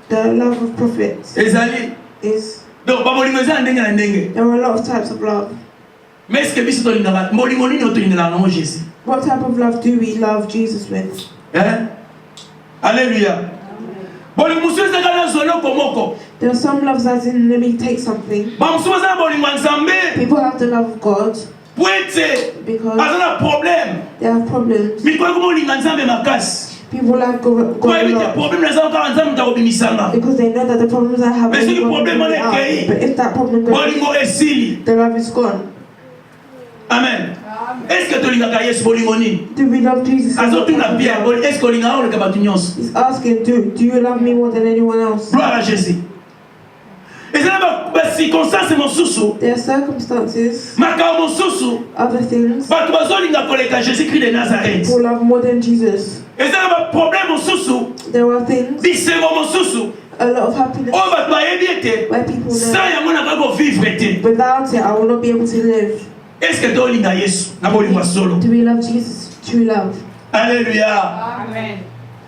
Speaker 3: The love of profits
Speaker 2: Ezali.
Speaker 3: is,
Speaker 2: Donc ba bolingo eza ndenge na ndenge.
Speaker 3: there are a lot of types of love.
Speaker 2: Mais est-ce que biso to linga bolingo nini to linga na Jésus?
Speaker 3: What type of love do we love Jesus with?
Speaker 2: Hein? Alléluia. Bolingo musu eza kana zolo komoko.
Speaker 3: There are some loves as in let me take something.
Speaker 2: Ba musu eza bolingo nzambe.
Speaker 3: People have the love of God
Speaker 2: Poete.
Speaker 3: because
Speaker 2: Azana problème.
Speaker 3: they have problems.
Speaker 2: Mi ko ko linga nzambe makasi.
Speaker 3: People like God
Speaker 2: Ko
Speaker 3: a
Speaker 2: evite
Speaker 3: lot
Speaker 2: problème na zama ka nzambe ta kobimisanga.
Speaker 3: because they know that the problems I have
Speaker 2: Mais
Speaker 3: are
Speaker 2: si
Speaker 3: going to
Speaker 2: problème
Speaker 3: be
Speaker 2: on
Speaker 3: out.
Speaker 2: est
Speaker 3: But if that problem goes,
Speaker 2: Bolingo esili.
Speaker 3: the love is gone.
Speaker 2: Amen. Est-ce que tolingaka Yesu bolingo nini?
Speaker 3: Do we love Jesus?
Speaker 2: Azotuna Pierre, est-ce que olingaka oleka bato nyonso?
Speaker 3: He's asking, do you love me more than anyone else?
Speaker 2: Gloire à Jésus. Ezala ba circonstance mosusu,
Speaker 3: There are circumstances,
Speaker 2: makambo mosusu,
Speaker 3: other things.
Speaker 2: bato bazolinga koleka Jésus-Christ de Nazareth.
Speaker 3: People love more than Jesus.
Speaker 2: Ezala ba problème mosusu,
Speaker 3: There are things,
Speaker 2: bisengo mosusu,
Speaker 3: a lot of happiness,
Speaker 2: oyo bato bayebi ete
Speaker 3: where people
Speaker 2: sans
Speaker 3: know
Speaker 2: yango nakoki kovivre te.
Speaker 3: without it I will not be able to live.
Speaker 2: Est-ce que tolinga Yesu na bolingo solo?
Speaker 3: Do we love Jesus? True love.
Speaker 2: Alléluia.
Speaker 4: Amen.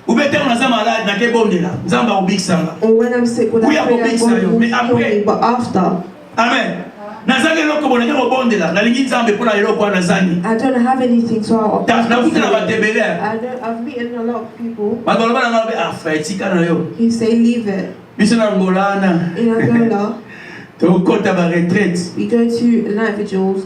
Speaker 2: Ube te unaza malade na ke bondela. Nzamba ubikisanga.
Speaker 3: Or when I'm sick, when
Speaker 2: We
Speaker 3: I
Speaker 2: are
Speaker 3: pray,
Speaker 2: big
Speaker 3: God
Speaker 2: Zion,
Speaker 3: will
Speaker 2: mais
Speaker 3: heal
Speaker 2: après-
Speaker 3: me. But after,
Speaker 2: Amen. Nazangi eloko boneke kobondela. Nalingi Nzambe mpona eloko wana nazangi.
Speaker 3: I don't have anything, so
Speaker 2: Nakuta na batebele.
Speaker 3: I've meeting a lot of people
Speaker 2: Bato baloba na ngabe afa etika na yo.
Speaker 3: who say leave it.
Speaker 2: Biso na ngolana.
Speaker 3: In Angola,
Speaker 2: Tokota ba retraite.
Speaker 3: we go to night vigils.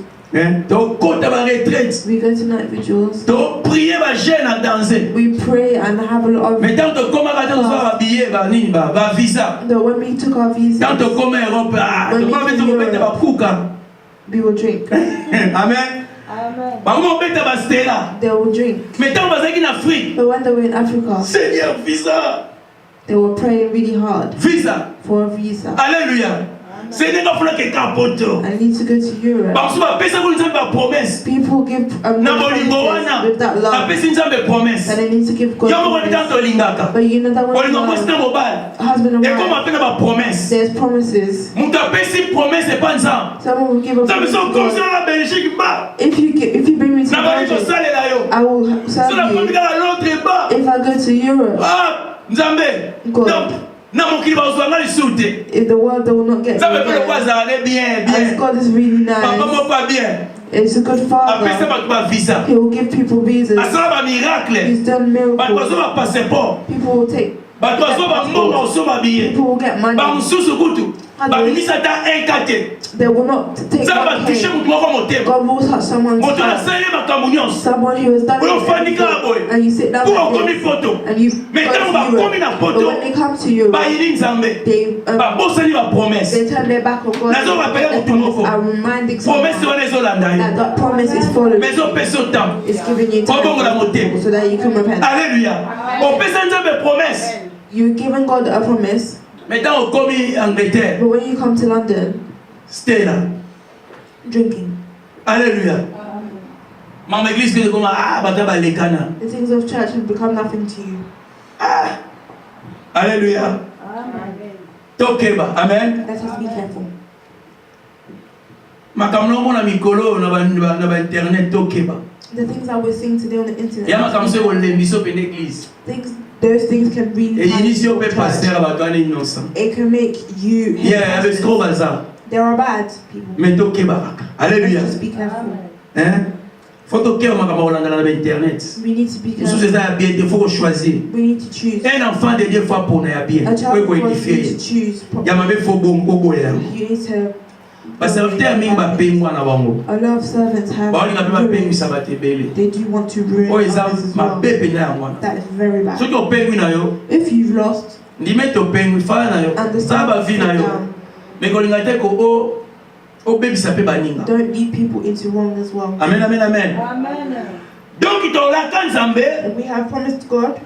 Speaker 2: Tokota ba retraite.
Speaker 3: We go to night vigils.
Speaker 2: To prier ba jeune à danser.
Speaker 3: We pray and have a lot of.
Speaker 2: Mais tant to koma ka to ba billet ba nini ba visa.
Speaker 3: Though when we took our visas,
Speaker 2: Tant to koma Europe to koma beto ko beta ba kuka.
Speaker 3: we will drink.
Speaker 2: Amen.
Speaker 4: Amen.
Speaker 2: Ba ko beta ba stella.
Speaker 3: They will drink.
Speaker 2: Mais tant bazaki na Afrique.
Speaker 3: But when they were in Africa,
Speaker 2: Seigneur visa.
Speaker 3: they were praying really hard
Speaker 2: Visa.
Speaker 3: for a visa.
Speaker 2: Alléluia. C'est des gens qui capotent.
Speaker 3: I need to go to Europe. People give promises with that love. And I need to give God promises. But you know that when you love husband and wife, there's promises. Someone will give a promise. If you bring me to Belgium, I will serve you. If I go to Europe, God, in the world they will not get me. As God is really nice. It's a good father. He will give people visas. He's done miracles. People will take people will get money. They will not take that pain. God will touch someone's heart. Someone who has done it. And you sit down like this, and you've got to Europe. But when they come to Europe, they turn their back on God. I'm reminding someone that promise is following. It's giving you time so that you can repent.
Speaker 2: Alléluia.
Speaker 3: You're giving God a promise.
Speaker 2: Maintenant, on en Angleterre.
Speaker 3: But when you come to London,
Speaker 2: stay là.
Speaker 3: Drinking.
Speaker 2: Alléluia. Mon église dit comme
Speaker 3: the things of church have become nothing to you.
Speaker 2: Alléluia. Tokeba. Amen.
Speaker 3: Let us be careful.
Speaker 2: Makamno mona mikolo na internet tokeba.
Speaker 3: The things that we're seeing today on the internet.
Speaker 2: Ya makamse wo lembiso pe église.
Speaker 3: Those things can really it can make you there are bad people.
Speaker 2: Alléluia.
Speaker 3: Just be careful. We need to be careful. We need to choose.
Speaker 2: Un enfant de Dieu faut pour na bien.
Speaker 3: A child of God needs to choose. You need to a lot of servants have they do want to ruin others as well. That is very bad. If you've lost, don't lead people into wrong as well.
Speaker 2: Amen, amen, amen.
Speaker 3: And we have promised God.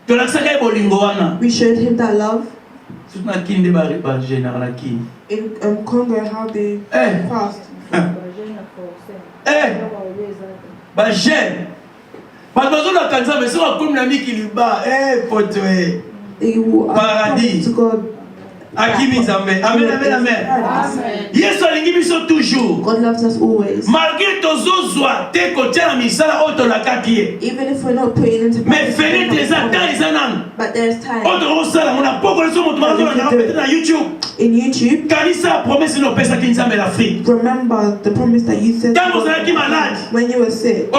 Speaker 3: We showed him that love. In Congo, how they fast. They will to God.
Speaker 2: Amen, amen, amen. Yes, toujours.
Speaker 3: God loves us always.
Speaker 2: Malgré
Speaker 3: even if we're not putting into practice, but there's time. In YouTube, remember the promise that you said when you were sick.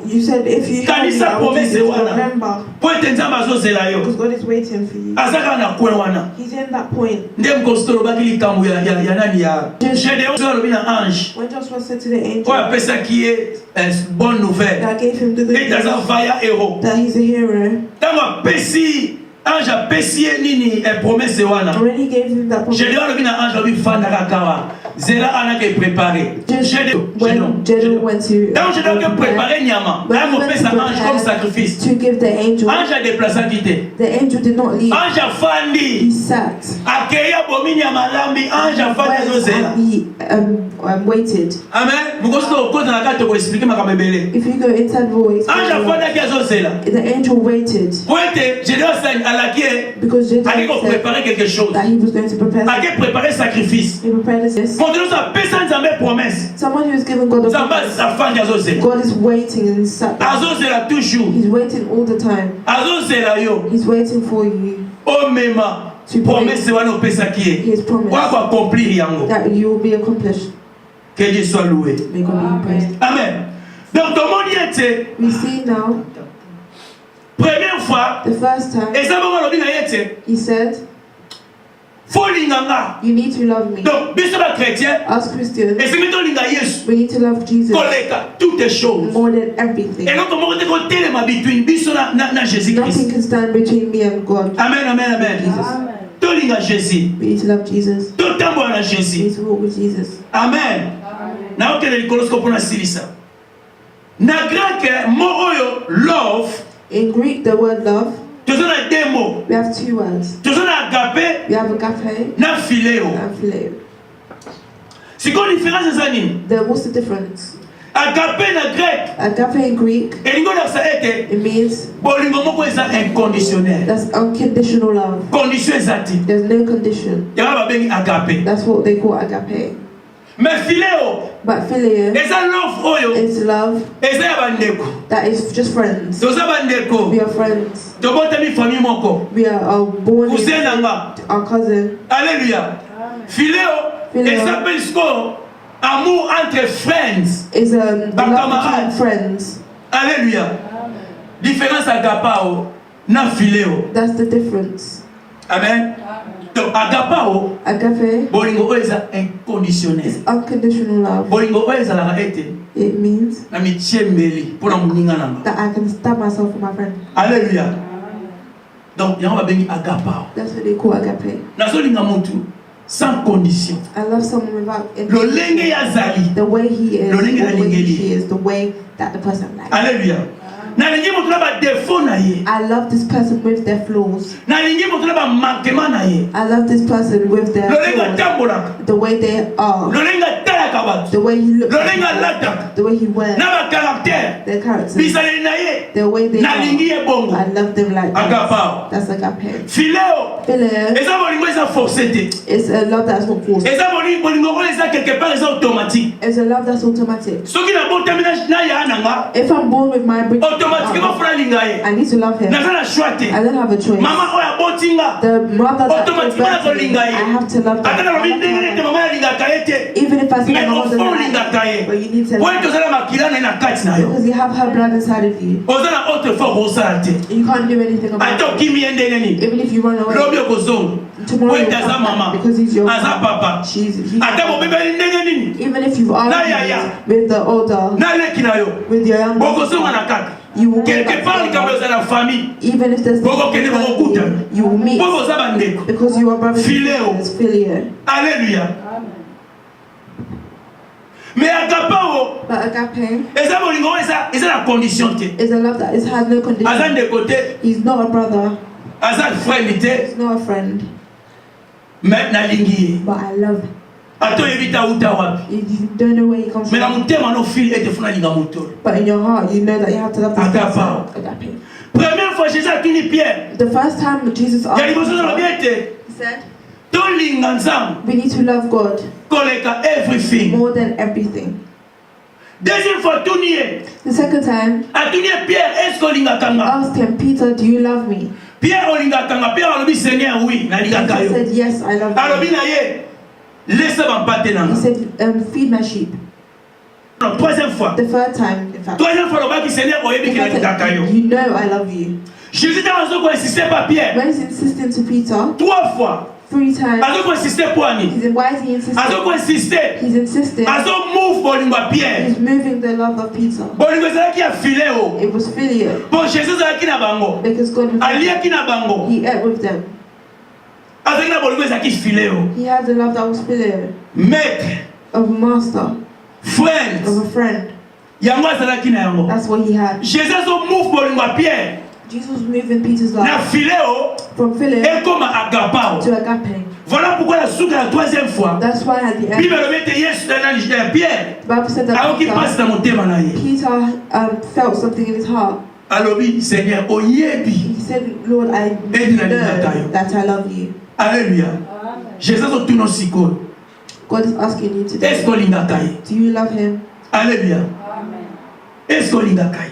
Speaker 3: You said if you help me, I will do this. Remember, because God is waiting for you. He's in that point. When Joshua said to the angel that gave him the good news, that he's a hero, when he gave him that promise, when Jeddah went to to give the angel, the angel did not leave. He sat. He waited.
Speaker 2: Amen.
Speaker 3: If you go inside voice, the angel waited because Jeddah said that he was going to prepare sacrifice. He prepared this. Someone who is given God a promise, God is waiting and sat there. He's waiting all the time. He's waiting for you to promise his promise that you will be accomplished.
Speaker 2: Que Dieu soit loué.
Speaker 3: May God be praised.
Speaker 2: Amen. Donc ton monde y était.
Speaker 3: We see now.
Speaker 2: Première fois.
Speaker 3: The first time. He said. You need to love me.
Speaker 2: Donc,
Speaker 3: as Christians, we need to love Jesus more than everything. Nothing can stand between me and God.
Speaker 2: Amen, amen, amen.
Speaker 3: Jesus. We need to love Jesus. We need to walk with Jesus.
Speaker 2: Amen. Love.
Speaker 3: In Greek, the word love We have two words. We have agape
Speaker 2: na phileo.
Speaker 3: and phileo. What's the difference?
Speaker 2: Agape na grec.
Speaker 3: Agape in Greek, it means that's unconditional love. There's no condition. That's what they call agape. But phileo is love that is just friends. We are friends. We are born in our cousin.
Speaker 2: Alléluia. Phileo s'appelle amour entre friends.
Speaker 3: Is love between friends.
Speaker 2: Alléluia. Différence agapao na phileo.
Speaker 3: That's the difference.
Speaker 2: Amen. Donc agapao,
Speaker 3: agape,
Speaker 2: bolingo eza inconditionnel.
Speaker 3: It's unconditional love.
Speaker 2: Bolingo eza la ete.
Speaker 3: It means
Speaker 2: na michembeli pour la muninga nanga.
Speaker 3: That I can stab myself for my friend.
Speaker 2: Alléluia. Donc yango ba bengi agapao.
Speaker 3: That's what they call agape.
Speaker 2: Nazolinga mutu sans condition.
Speaker 3: I love someone without any
Speaker 2: Lolenge yazali.
Speaker 3: The way he is,
Speaker 2: Lolenge
Speaker 3: the way
Speaker 2: lingeli.
Speaker 3: she is, the way that the person likes.
Speaker 2: Alléluia. Nalingi mutu na ba défaut na ye.
Speaker 3: I love this person with their flaws.
Speaker 2: Nalingi mutu na ba manquement na ye.
Speaker 3: I love this person with their
Speaker 2: Lolenga
Speaker 3: flaws.
Speaker 2: tambolaka.
Speaker 3: The way they are.
Speaker 2: Lolenga talaka batu.
Speaker 3: The way he looks.
Speaker 2: Lolenga lataka.
Speaker 3: The way he wears.
Speaker 2: Na ba caractère.
Speaker 3: Their character.
Speaker 2: Bisaleli na ye.
Speaker 3: The way they
Speaker 2: Nalingi ye bongo.
Speaker 3: are. I love them like that.
Speaker 2: Agapao.
Speaker 3: That's agape.
Speaker 2: Phileo.
Speaker 3: Phileo.
Speaker 2: Eza bolingo eza forcé te.
Speaker 3: It's a love that's not forced.
Speaker 2: Eza bolingo eza quelque part eza automatique.
Speaker 3: It's a love that's automatic.
Speaker 2: Soki na botami na ya nanga.
Speaker 3: If I'm born with my British
Speaker 2: Automatiquement fona linga ye.
Speaker 3: I need to love him.
Speaker 2: Naza na choix te.
Speaker 3: I don't have a choice.
Speaker 2: Mama oya botinga.
Speaker 3: The mother that
Speaker 2: Automatiquement
Speaker 3: birthed me, I have to love
Speaker 2: Ata na
Speaker 3: them.
Speaker 2: lobi ndenge te mama linga kayete.
Speaker 3: Even if I say
Speaker 2: Mais
Speaker 3: my
Speaker 2: au
Speaker 3: mother
Speaker 2: fond linga kaye.
Speaker 3: but you need to
Speaker 2: Point
Speaker 3: love
Speaker 2: to
Speaker 3: them.
Speaker 2: zala makila na kati na yo.
Speaker 3: Because you have her blood inside of you.
Speaker 2: Oza na autre fois rosala te.
Speaker 3: You can't do anything about
Speaker 2: Ato
Speaker 3: it.
Speaker 2: kimi ndenge ni.
Speaker 3: Even if you run away.
Speaker 2: Lobi okozonga.
Speaker 3: Tomorrow
Speaker 2: Point
Speaker 3: you'll
Speaker 2: aza
Speaker 3: come back
Speaker 2: mama.
Speaker 3: because he's your
Speaker 2: Aza papa.
Speaker 3: He's
Speaker 2: Ata mobebeli ndenge nini.
Speaker 3: even if you've argued
Speaker 2: ya.
Speaker 3: with the older,
Speaker 2: Na leki na yo.
Speaker 3: with your younger,
Speaker 2: Bokozonga na kaka.
Speaker 3: you will go
Speaker 2: Quelque
Speaker 3: back
Speaker 2: part
Speaker 3: to
Speaker 2: likambo
Speaker 3: your
Speaker 2: eza na famille.
Speaker 3: even if there's
Speaker 2: Boko kende boko kuta.
Speaker 3: you will meet
Speaker 2: Boko za bandeko.
Speaker 3: because you are brothers and
Speaker 2: Phileo.
Speaker 3: sisters. Phileo.
Speaker 2: Alléluia. Mais agapao
Speaker 3: But agape
Speaker 2: eza bolingo eza la condition te.
Speaker 3: is a love that has no
Speaker 2: Aza
Speaker 3: condition.
Speaker 2: ndeko te.
Speaker 3: He's not a brother.
Speaker 2: Aza frère te.
Speaker 3: He's not a friend.
Speaker 2: Mais nalingi ye.
Speaker 3: But I love him.
Speaker 2: Ato evita uta wapi.
Speaker 3: You don't know where he comes
Speaker 2: Mais na
Speaker 3: from.
Speaker 2: mutema no feel ete funa linga moto.
Speaker 3: But in your heart, you know that you have to love this
Speaker 2: Agapao.
Speaker 3: person. Agape.
Speaker 2: Première fois Jésus atuni Pierre.
Speaker 3: The first time Jesus
Speaker 2: Ya
Speaker 3: asked,
Speaker 2: liboso na biete.
Speaker 3: he said,
Speaker 2: Tolinga nzambe.
Speaker 3: we need to love God
Speaker 2: Koleka everything.
Speaker 3: more than everything.
Speaker 2: Deuxième fois tuni ye.
Speaker 3: The second time,
Speaker 2: Atuni Pierre, est-ce que olinga kanga?
Speaker 3: asked him, Peter, do you love me?
Speaker 2: Pierre olinga kanga. Pierre alobi Seigneur oui, na linga
Speaker 3: Peter
Speaker 2: kayo.
Speaker 3: said, yes, I love
Speaker 2: Alobi
Speaker 3: you.
Speaker 2: na ye. Laisse bampate
Speaker 3: He
Speaker 2: nanga.
Speaker 3: said, feed my sheep.
Speaker 2: Non, troisième fois.
Speaker 3: The third time, in fact.
Speaker 2: Troisième fois lobaki Seigneur oyebi
Speaker 3: Peter
Speaker 2: ke na linga kayo.
Speaker 3: said, you know I love you.
Speaker 2: Jésus t'a raison ko insister pa Pierre.
Speaker 3: When he's insisting to Peter,
Speaker 2: 3 fois.
Speaker 3: 3 times,
Speaker 2: Azo ko insister po ani.
Speaker 3: he said, why is he insisting?
Speaker 2: Azo ko insister.
Speaker 3: He's insisting.
Speaker 2: Azo move bolingo ya Pierre.
Speaker 3: He's moving the love of Peter.
Speaker 2: Bolingo ezalaki ya phileo.
Speaker 3: It was filial.
Speaker 2: Bon, Jésus azalaki na bango.
Speaker 3: Because God was
Speaker 2: Aliaki na bango.
Speaker 3: he ate with them.
Speaker 2: Azalaki na bolingo ezalaki phileo.
Speaker 3: He had a love that was filial.
Speaker 2: Maître,
Speaker 3: Of a master,
Speaker 2: friend.
Speaker 3: of a friend.
Speaker 2: Yango azalaki na yango.
Speaker 3: That's what he had.
Speaker 2: Jésus azo move bolingo ya Pierre.
Speaker 3: Jesus was moving Peter's
Speaker 2: Na
Speaker 3: life
Speaker 2: phileo
Speaker 3: from filial
Speaker 2: ekoma agapao.
Speaker 3: to agape.
Speaker 2: Voilà pourquoi la souka la troisième fois.
Speaker 3: That's why at the
Speaker 2: Bible
Speaker 3: end,
Speaker 2: lobete Yesu na Pierre.
Speaker 3: the Bible said that
Speaker 2: Aoki passe na motema na ye.
Speaker 3: Peter felt something in his heart.
Speaker 2: Alobi Seigneur oyebi.
Speaker 3: He said, Lord, I
Speaker 2: Edi na
Speaker 3: know
Speaker 2: linga
Speaker 3: that I love you.
Speaker 2: Alléluia. Jésus otuna siko.
Speaker 3: God is asking you today,
Speaker 2: Est-ce que linga kaye?
Speaker 3: do you love him?
Speaker 2: Alléluia. Est-ce que linga kaye?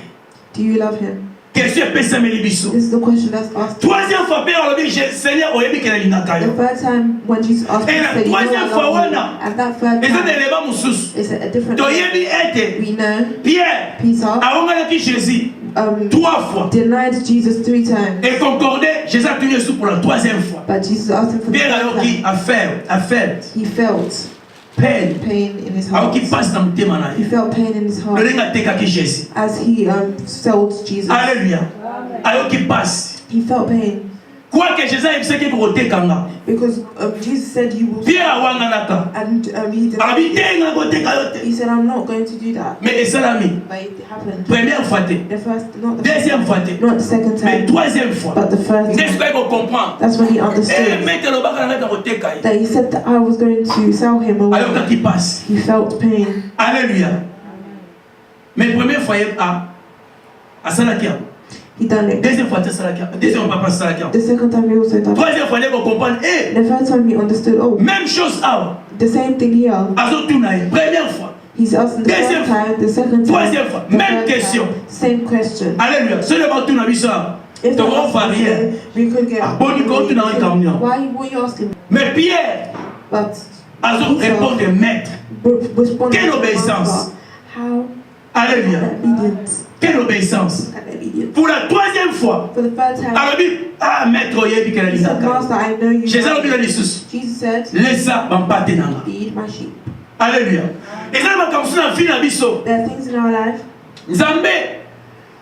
Speaker 3: Do you love him?
Speaker 2: Question pesa melibiso.
Speaker 3: This is the question that's asked.
Speaker 2: Troisième fois Pierre alobi Seigneur oyebi ke na linga
Speaker 3: The
Speaker 2: kaye.
Speaker 3: third time when Jesus asked
Speaker 2: Et
Speaker 3: him,
Speaker 2: la
Speaker 3: he said, you know
Speaker 2: troisième
Speaker 3: I
Speaker 2: fois
Speaker 3: love you.
Speaker 2: wana.
Speaker 3: At that third
Speaker 2: Eza
Speaker 3: time,
Speaker 2: eleba mususu.
Speaker 3: it's a different
Speaker 2: Toyebi ete
Speaker 3: we know
Speaker 2: Pierre
Speaker 3: Peter
Speaker 2: aongalaki Jésus 3 fois.
Speaker 3: denied Jesus 3 times.
Speaker 2: Et concordé, Jésus a tenu Jésus pour la 3e fois.
Speaker 3: But Jesus asked him for the
Speaker 2: Pierre
Speaker 3: third
Speaker 2: ayoki
Speaker 3: time.
Speaker 2: affaire.
Speaker 3: He felt
Speaker 2: Peine.
Speaker 3: pain in his heart.
Speaker 2: Ayoki passe dans motema na
Speaker 3: He
Speaker 2: ye.
Speaker 3: felt pain in his heart
Speaker 2: Lolenga tekaki Jésus.
Speaker 3: as he felt Jesus.
Speaker 2: Alléluia. Ayoki passe.
Speaker 3: He felt pain.
Speaker 2: Quoi que Jésus ait dit que kanga.
Speaker 3: Because Jesus said you will.
Speaker 2: Pierre awanganaka.
Speaker 3: And he said, I'm not going to do that.
Speaker 2: Mais esalami.
Speaker 3: But it happened.
Speaker 2: Première fois.
Speaker 3: The first, not the
Speaker 2: Deuxième fois.
Speaker 3: not the second time.
Speaker 2: Mais troisième fois.
Speaker 3: But the first time. That's when he understood. That he said that I was going to sell him away. He felt pain.
Speaker 2: Alléluia. Mais première fois à Salakia.
Speaker 3: He done it.
Speaker 2: Deuxième fois, deuxième fois, pas Salakia.
Speaker 3: The second time he also done it.
Speaker 2: Troisième fois, il comprendre.
Speaker 3: The third time he understood. Oh,
Speaker 2: même chose à.
Speaker 3: The same thing here.
Speaker 2: Première fois.
Speaker 3: He's asking the first time, the second time.
Speaker 2: Troisième fois, même question.
Speaker 3: Same question.
Speaker 2: Alléluia. Seulement tout n'a ça.
Speaker 3: We could get. Why were you asking?
Speaker 2: Mais Pierre.
Speaker 3: But.
Speaker 2: Répond de maître. Quelle obéissance.
Speaker 3: How?
Speaker 2: Alléluia. Quelle obéissance. Pour la troisième fois.
Speaker 3: For the third time.
Speaker 2: Ah, maître, il y a
Speaker 3: He said, Master, I know you. Jesus said,
Speaker 2: laisse ça,
Speaker 3: feed my sheep.
Speaker 2: Alléluia. Et ça,
Speaker 3: there are things in our life.
Speaker 2: Zambé,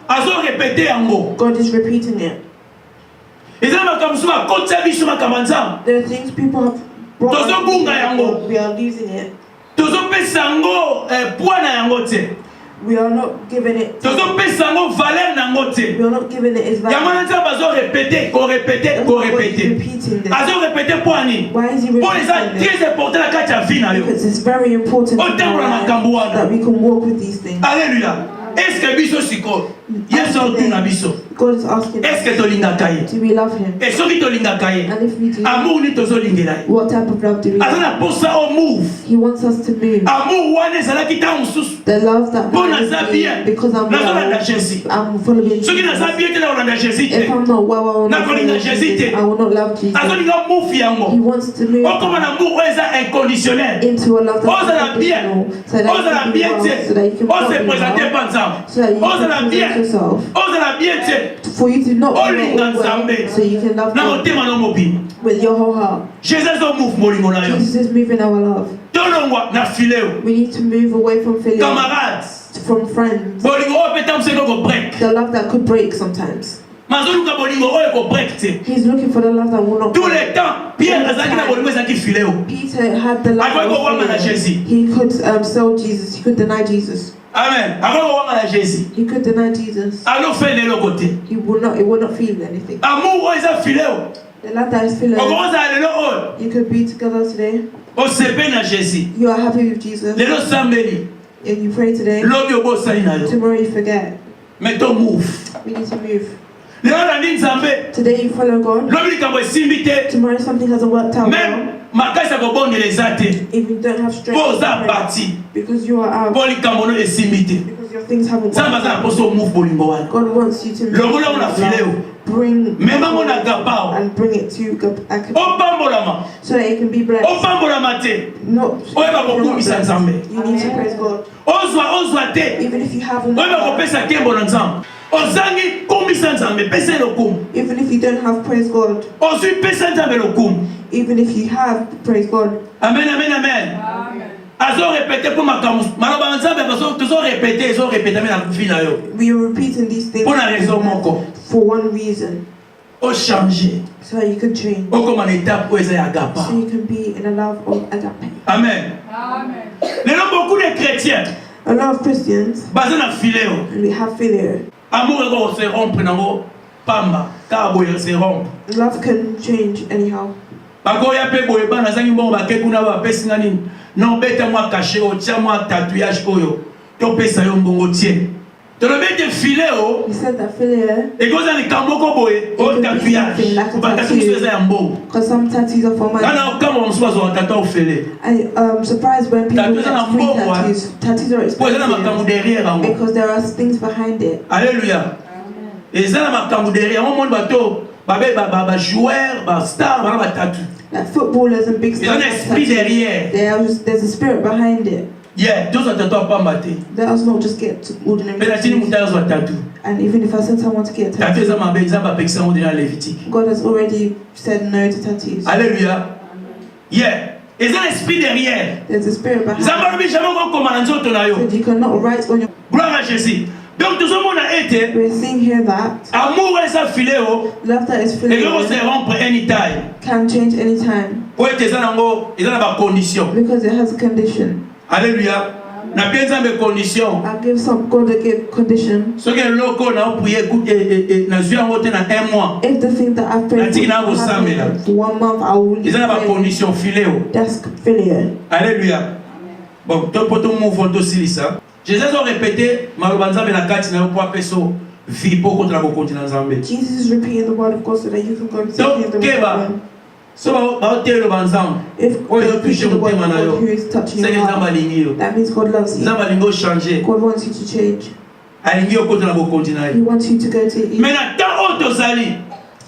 Speaker 2: azo répété en mot.
Speaker 3: God is repeating it.
Speaker 2: Et ça,
Speaker 3: there are things people have brought up. We are losing it. We are not giving it. We are not giving it its value. Why is he repeating it? Because it's very important that we can walk with these things.
Speaker 2: Alléluia. Est-ce que biso siko? Yes or tu na biso?
Speaker 3: God is asking
Speaker 2: est-ce que tolinga kaye?
Speaker 3: Do we love him?
Speaker 2: Et soki tolinga kaye?
Speaker 3: And if we do,
Speaker 2: amour ni tozolingela.
Speaker 3: What type of love do we
Speaker 2: have? Azana posa au move.
Speaker 3: He wants us to move.
Speaker 2: Amour wane zalaki ta mususu.
Speaker 3: The love that because I'm following
Speaker 2: Jesus.
Speaker 3: If I'm not well, I will not love Jesus. He wants to move into a love that's unconditional, so that he can be well, so that you can present yourself, for you to not be well, so you can love God with your whole heart. Jesus is moving our love. We need to move away from feelings, from friends. The love that could break sometimes. He's looking for the love that will not break. Peter had the love of he could sell Jesus, he could deny Jesus.
Speaker 2: Amen.
Speaker 3: He could deny Jesus. He will not feel anything. The love that is filial. You could be together today. You are happy with Jesus. And you pray today. Tomorrow you forget. We need to move. Today you follow God. Tomorrow something hasn't worked out well. If you don't have strength, because you are out, because your things haven't worked out, God wants you to move. Bring and bring it to you so that it can be blessed. You need to praise God. Even if you haven't, even if you don't have praise God, even if you have praise God.
Speaker 2: Amen, amen, amen.
Speaker 3: We are repeating these things for one reason. So you can change. So you can be in a love of agape.
Speaker 2: Amen.
Speaker 3: Amen. A lot of Christians, and we have failure. Love can change anyhow.
Speaker 2: Non, bête moi caché au tiens moi tatouage oyo. To pesa yo mbongo tie. To le bête filé o.
Speaker 3: He said that failure.
Speaker 2: Et goza ni kamboko boye o tatouage. Ba tatouage za yambo.
Speaker 3: Because some tattoos are for money.
Speaker 2: Kana kama on soit on tatou filé.
Speaker 3: I'm surprised when people get free tattoos. Tattoos are expensive. Because there are things behind it.
Speaker 2: Alléluia. Et ça la makambu derrière on monde bateau. Ba joueur, ba star, ba tatou.
Speaker 3: Like footballers and big stars. There's a spirit behind it.
Speaker 2: Yeah, those are the top pambate.
Speaker 3: Let us not just get ordinary tattoos. And even if I send someone to get tattoos, God has already said no to tattoos.
Speaker 2: Alléluia. Yeah. There's
Speaker 3: a spirit behind it. So you cannot write on your.
Speaker 2: Gloire à Jésus. Donc tout le monde a we're seeing here that
Speaker 1: amour est sa filéo,
Speaker 2: love that is
Speaker 1: et
Speaker 2: filial
Speaker 1: que se rompre anytime.
Speaker 2: can change anytime
Speaker 1: Pour être zanango, il y a des conditions.
Speaker 2: because it has a condition.
Speaker 1: Alléluia. Na bien des conditions.
Speaker 2: I'll give some God a give condition.
Speaker 1: Ce que loco na prié na zui en route na un mois.
Speaker 2: If the thing that I've prayed
Speaker 1: Ati na
Speaker 2: for
Speaker 1: go
Speaker 2: happen
Speaker 1: samela.
Speaker 2: for 1 month, I will
Speaker 1: Ils ont des conditions filéo.
Speaker 2: that's filial.
Speaker 1: Alléluia. Bon, toi pour ton mouvement aussi ça. Jésus a répété malobanza na kati na pour peso vie pour contre la continent Zambie.
Speaker 2: Jesus is repeating the word of God so that you can go and see
Speaker 1: Donc,
Speaker 2: the word
Speaker 1: Keba,
Speaker 2: of God.
Speaker 1: so ba hotel le banzam.
Speaker 2: If
Speaker 1: Oh,
Speaker 2: you're
Speaker 1: you
Speaker 2: preaching the word of God who is touching
Speaker 1: C'est
Speaker 2: your
Speaker 1: que
Speaker 2: heart,
Speaker 1: Zamba lingi.
Speaker 2: that means God loves you.
Speaker 1: Zamba lingo changer.
Speaker 2: God wants you to change.
Speaker 1: Alingi contre la continent.
Speaker 2: He wants you to go to eat.
Speaker 1: Mais na tant otozali.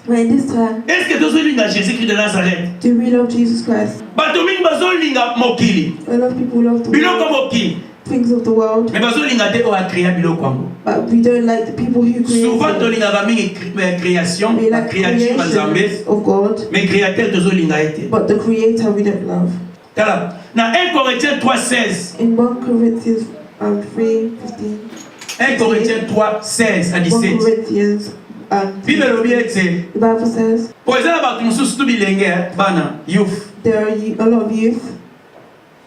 Speaker 2: But in this time,
Speaker 1: Est-ce que tu linga Jésus-Christ de Nazareth?
Speaker 2: do we love Jesus Christ?
Speaker 1: Bato mingi bazolinga mokili.
Speaker 2: A lot of people love the
Speaker 1: Biloko
Speaker 2: world,
Speaker 1: mokili.
Speaker 2: things of the world,
Speaker 1: Mais bazolinga te o a créer biloko yango.
Speaker 2: but we don't like the people who create
Speaker 1: Souvent
Speaker 2: it.
Speaker 1: tolingaka mingi création,
Speaker 2: We
Speaker 1: la
Speaker 2: like
Speaker 1: créature Nzambe,
Speaker 2: creations of God,
Speaker 1: mais créateur tozolinga ete.
Speaker 2: but the Creator we don't love.
Speaker 1: Tala. Na 1 Corinthiens 3:16.
Speaker 2: In 1 Corinthians 3:15,
Speaker 1: 1 Corinthiens 3:16 à
Speaker 2: 1
Speaker 1: 17.
Speaker 2: Corinthians,
Speaker 1: Bible lobi ete.
Speaker 2: the Bible says
Speaker 1: Po ezala bato mosusu tu bilenge bana youth.
Speaker 2: there are a lot of youth,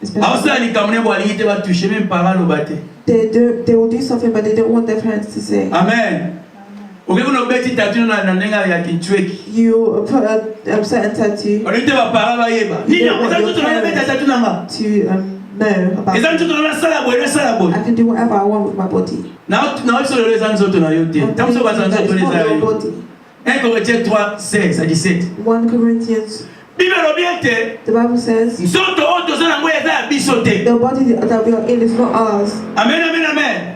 Speaker 2: especially
Speaker 1: Aosala likambo ne boalingi te batouche même parent loba te.
Speaker 2: they will do something but they don't want their parents to say.
Speaker 1: Amen. Oke kuna obeti tattoo na ndenga ya kinchweki.
Speaker 2: You put a certain tattoo
Speaker 1: Olingi te ba parent ba yeba. Nini eza nzoto na beta tattoo nanga.
Speaker 2: to know about
Speaker 1: Eza nzoto na sala boye na sala boye.
Speaker 2: I can do whatever I want with my body.
Speaker 1: Na biso lelo eza nzoto na yo te. Tamuso baza nzoto
Speaker 2: It's
Speaker 1: na
Speaker 2: not your
Speaker 1: yo.
Speaker 2: body.
Speaker 1: 1 Corinthiens 3:16 à 17.
Speaker 2: 1 Corinthians,
Speaker 1: Bible lobi ete
Speaker 2: the Bible says
Speaker 1: nzoto oyo toza nango eza ya biso te.
Speaker 2: the body that we are in is not ours.
Speaker 1: Amen, amen, amen.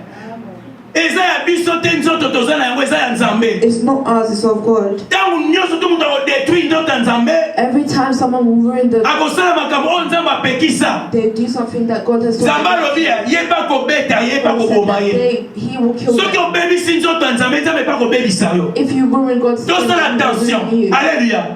Speaker 1: Eza ya biso te nzoto toza na yango eza ya Nzambe.
Speaker 2: It's not ours, it's of God.
Speaker 1: Ntango nyonso to moto akodétruire nzoto ya Nzambe,
Speaker 2: Every time someone will ruin
Speaker 1: akosala makambo oyo Nzambe apekisa.
Speaker 2: they do something that God has told
Speaker 1: Nzambe alobi yeba kobeta, yeba koboma ye.
Speaker 2: He will kill
Speaker 1: Soki
Speaker 2: them.
Speaker 1: obebisi nzoto ya Nzambe, Nzambe epa kobebisa yo.
Speaker 2: If you ruin God's
Speaker 1: Tosala
Speaker 2: He will
Speaker 1: attention.
Speaker 2: ruin you.
Speaker 1: Alléluia.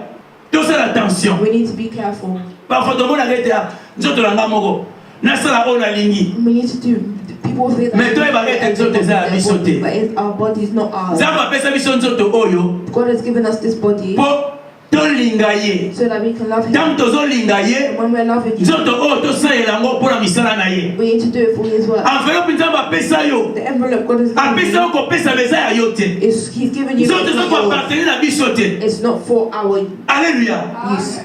Speaker 1: Tosala attention.
Speaker 2: We need to be careful.
Speaker 1: Parfois tomonaka ete nzoto na nga moko nasala oyo nalingi.
Speaker 2: We need to do. People think
Speaker 1: Mais toi, il va être exalté, ça,
Speaker 2: their
Speaker 1: biso
Speaker 2: body,
Speaker 1: te.
Speaker 2: but our body is not ours.
Speaker 1: Nzambe apesa biso nzoto oyo
Speaker 2: God has given us this body
Speaker 1: mpo tolinga ye.
Speaker 2: so that we can love Him.
Speaker 1: Ntango tozolinga ye,
Speaker 2: And when we're loving Him,
Speaker 1: nzoto oyo tosalela yango mpo na misala na ye.
Speaker 2: we need to do it for His work.
Speaker 1: Enveloppe Nzambe apesa yo,
Speaker 2: The envelope God has given
Speaker 1: apesa
Speaker 2: you
Speaker 1: yo kopesa beza ya yo te.
Speaker 2: is He's given you.
Speaker 1: Nzoto eza
Speaker 2: It's not yours.
Speaker 1: koappartenir na biso te.
Speaker 2: It's not for our
Speaker 1: Alléluia.
Speaker 2: use.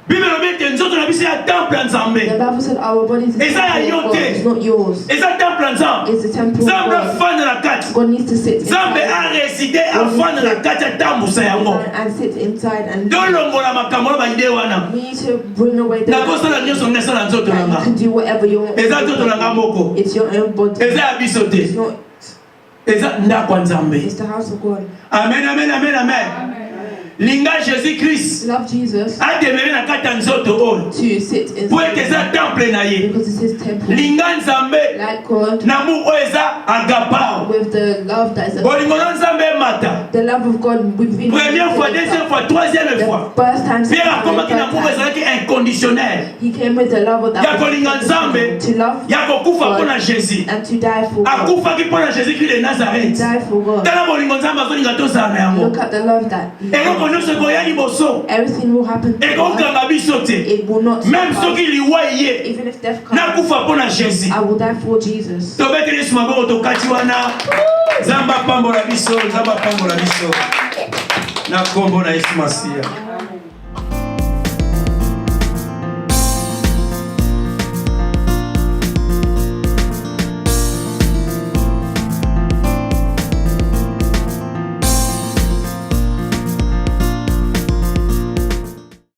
Speaker 1: Bible lobi ete nzoto na biso ya temple ya
Speaker 2: The
Speaker 1: Nzambe.
Speaker 2: Bible said our body is the
Speaker 1: Eza ya
Speaker 2: temple
Speaker 1: yo
Speaker 2: of God.
Speaker 1: te.
Speaker 2: It's not yours.
Speaker 1: Eza temple ya Nzambe.
Speaker 2: It's the temple of
Speaker 1: Nzambe
Speaker 2: God.
Speaker 1: afanda na kati.
Speaker 2: God needs to sit
Speaker 1: Nzambe
Speaker 2: inside
Speaker 1: areside afanda na kati atambusa yango.
Speaker 2: and sit inside and
Speaker 1: Tolongola makambo na baide wana.
Speaker 2: we need to bring away the
Speaker 1: nakosala nyonso ngasala nzoto na
Speaker 2: that you
Speaker 1: nga.
Speaker 2: can do whatever you want.
Speaker 1: Eza nzoto na nga moko.
Speaker 2: It's your own body.
Speaker 1: Eza ya biso
Speaker 2: It's
Speaker 1: te.
Speaker 2: not.
Speaker 1: Eza ndako ya Nzambe.
Speaker 2: It's the house of God.
Speaker 1: Amen, amen, amen, amen. Linga Jésus-Christ
Speaker 2: Love Jesus
Speaker 1: ademere na kati ya nzoto oyo
Speaker 2: to sit
Speaker 1: po ete
Speaker 2: inside
Speaker 1: eza temple na ye.
Speaker 2: because it's His temple.
Speaker 1: Linga Nzambe
Speaker 2: Like God
Speaker 1: na mu oyo eza agapao.
Speaker 2: with the love that is
Speaker 1: Bolingo na Nzambe emata.
Speaker 2: the love of God within
Speaker 1: Première fois, deuxième fois, troisième fois.
Speaker 2: the first time,
Speaker 1: Pierre
Speaker 2: second time,
Speaker 1: akomaki na
Speaker 2: third
Speaker 1: moko
Speaker 2: time.
Speaker 1: ezalaki inconditionnel.
Speaker 2: He came with the love of that
Speaker 1: Ya kolinga Nzambe,
Speaker 2: to love
Speaker 1: ya kokufa
Speaker 2: God
Speaker 1: mpo na Jésus.
Speaker 2: and to die for God.
Speaker 1: Akufaki mpo na Jésus-Christ de Nazareth.
Speaker 2: Die for God.
Speaker 1: Tala bolingo Nzambe azolinga tozala na yango.
Speaker 2: Look at the love that
Speaker 1: Eloko nyonso ekoya liboso.
Speaker 2: everything will happen to us.
Speaker 1: Ekokanga biso te.
Speaker 2: It will not
Speaker 1: Même
Speaker 2: stop us.
Speaker 1: soki liwa ye,
Speaker 2: Even if death comes,
Speaker 1: nakufa mpo na Jésus.
Speaker 2: I will die for Jesus.
Speaker 1: Tobeteli Yesu maboko tokati wana. Nzambe apambola biso, Nzambe apambola biso. Na kombo na Yesu Masiya.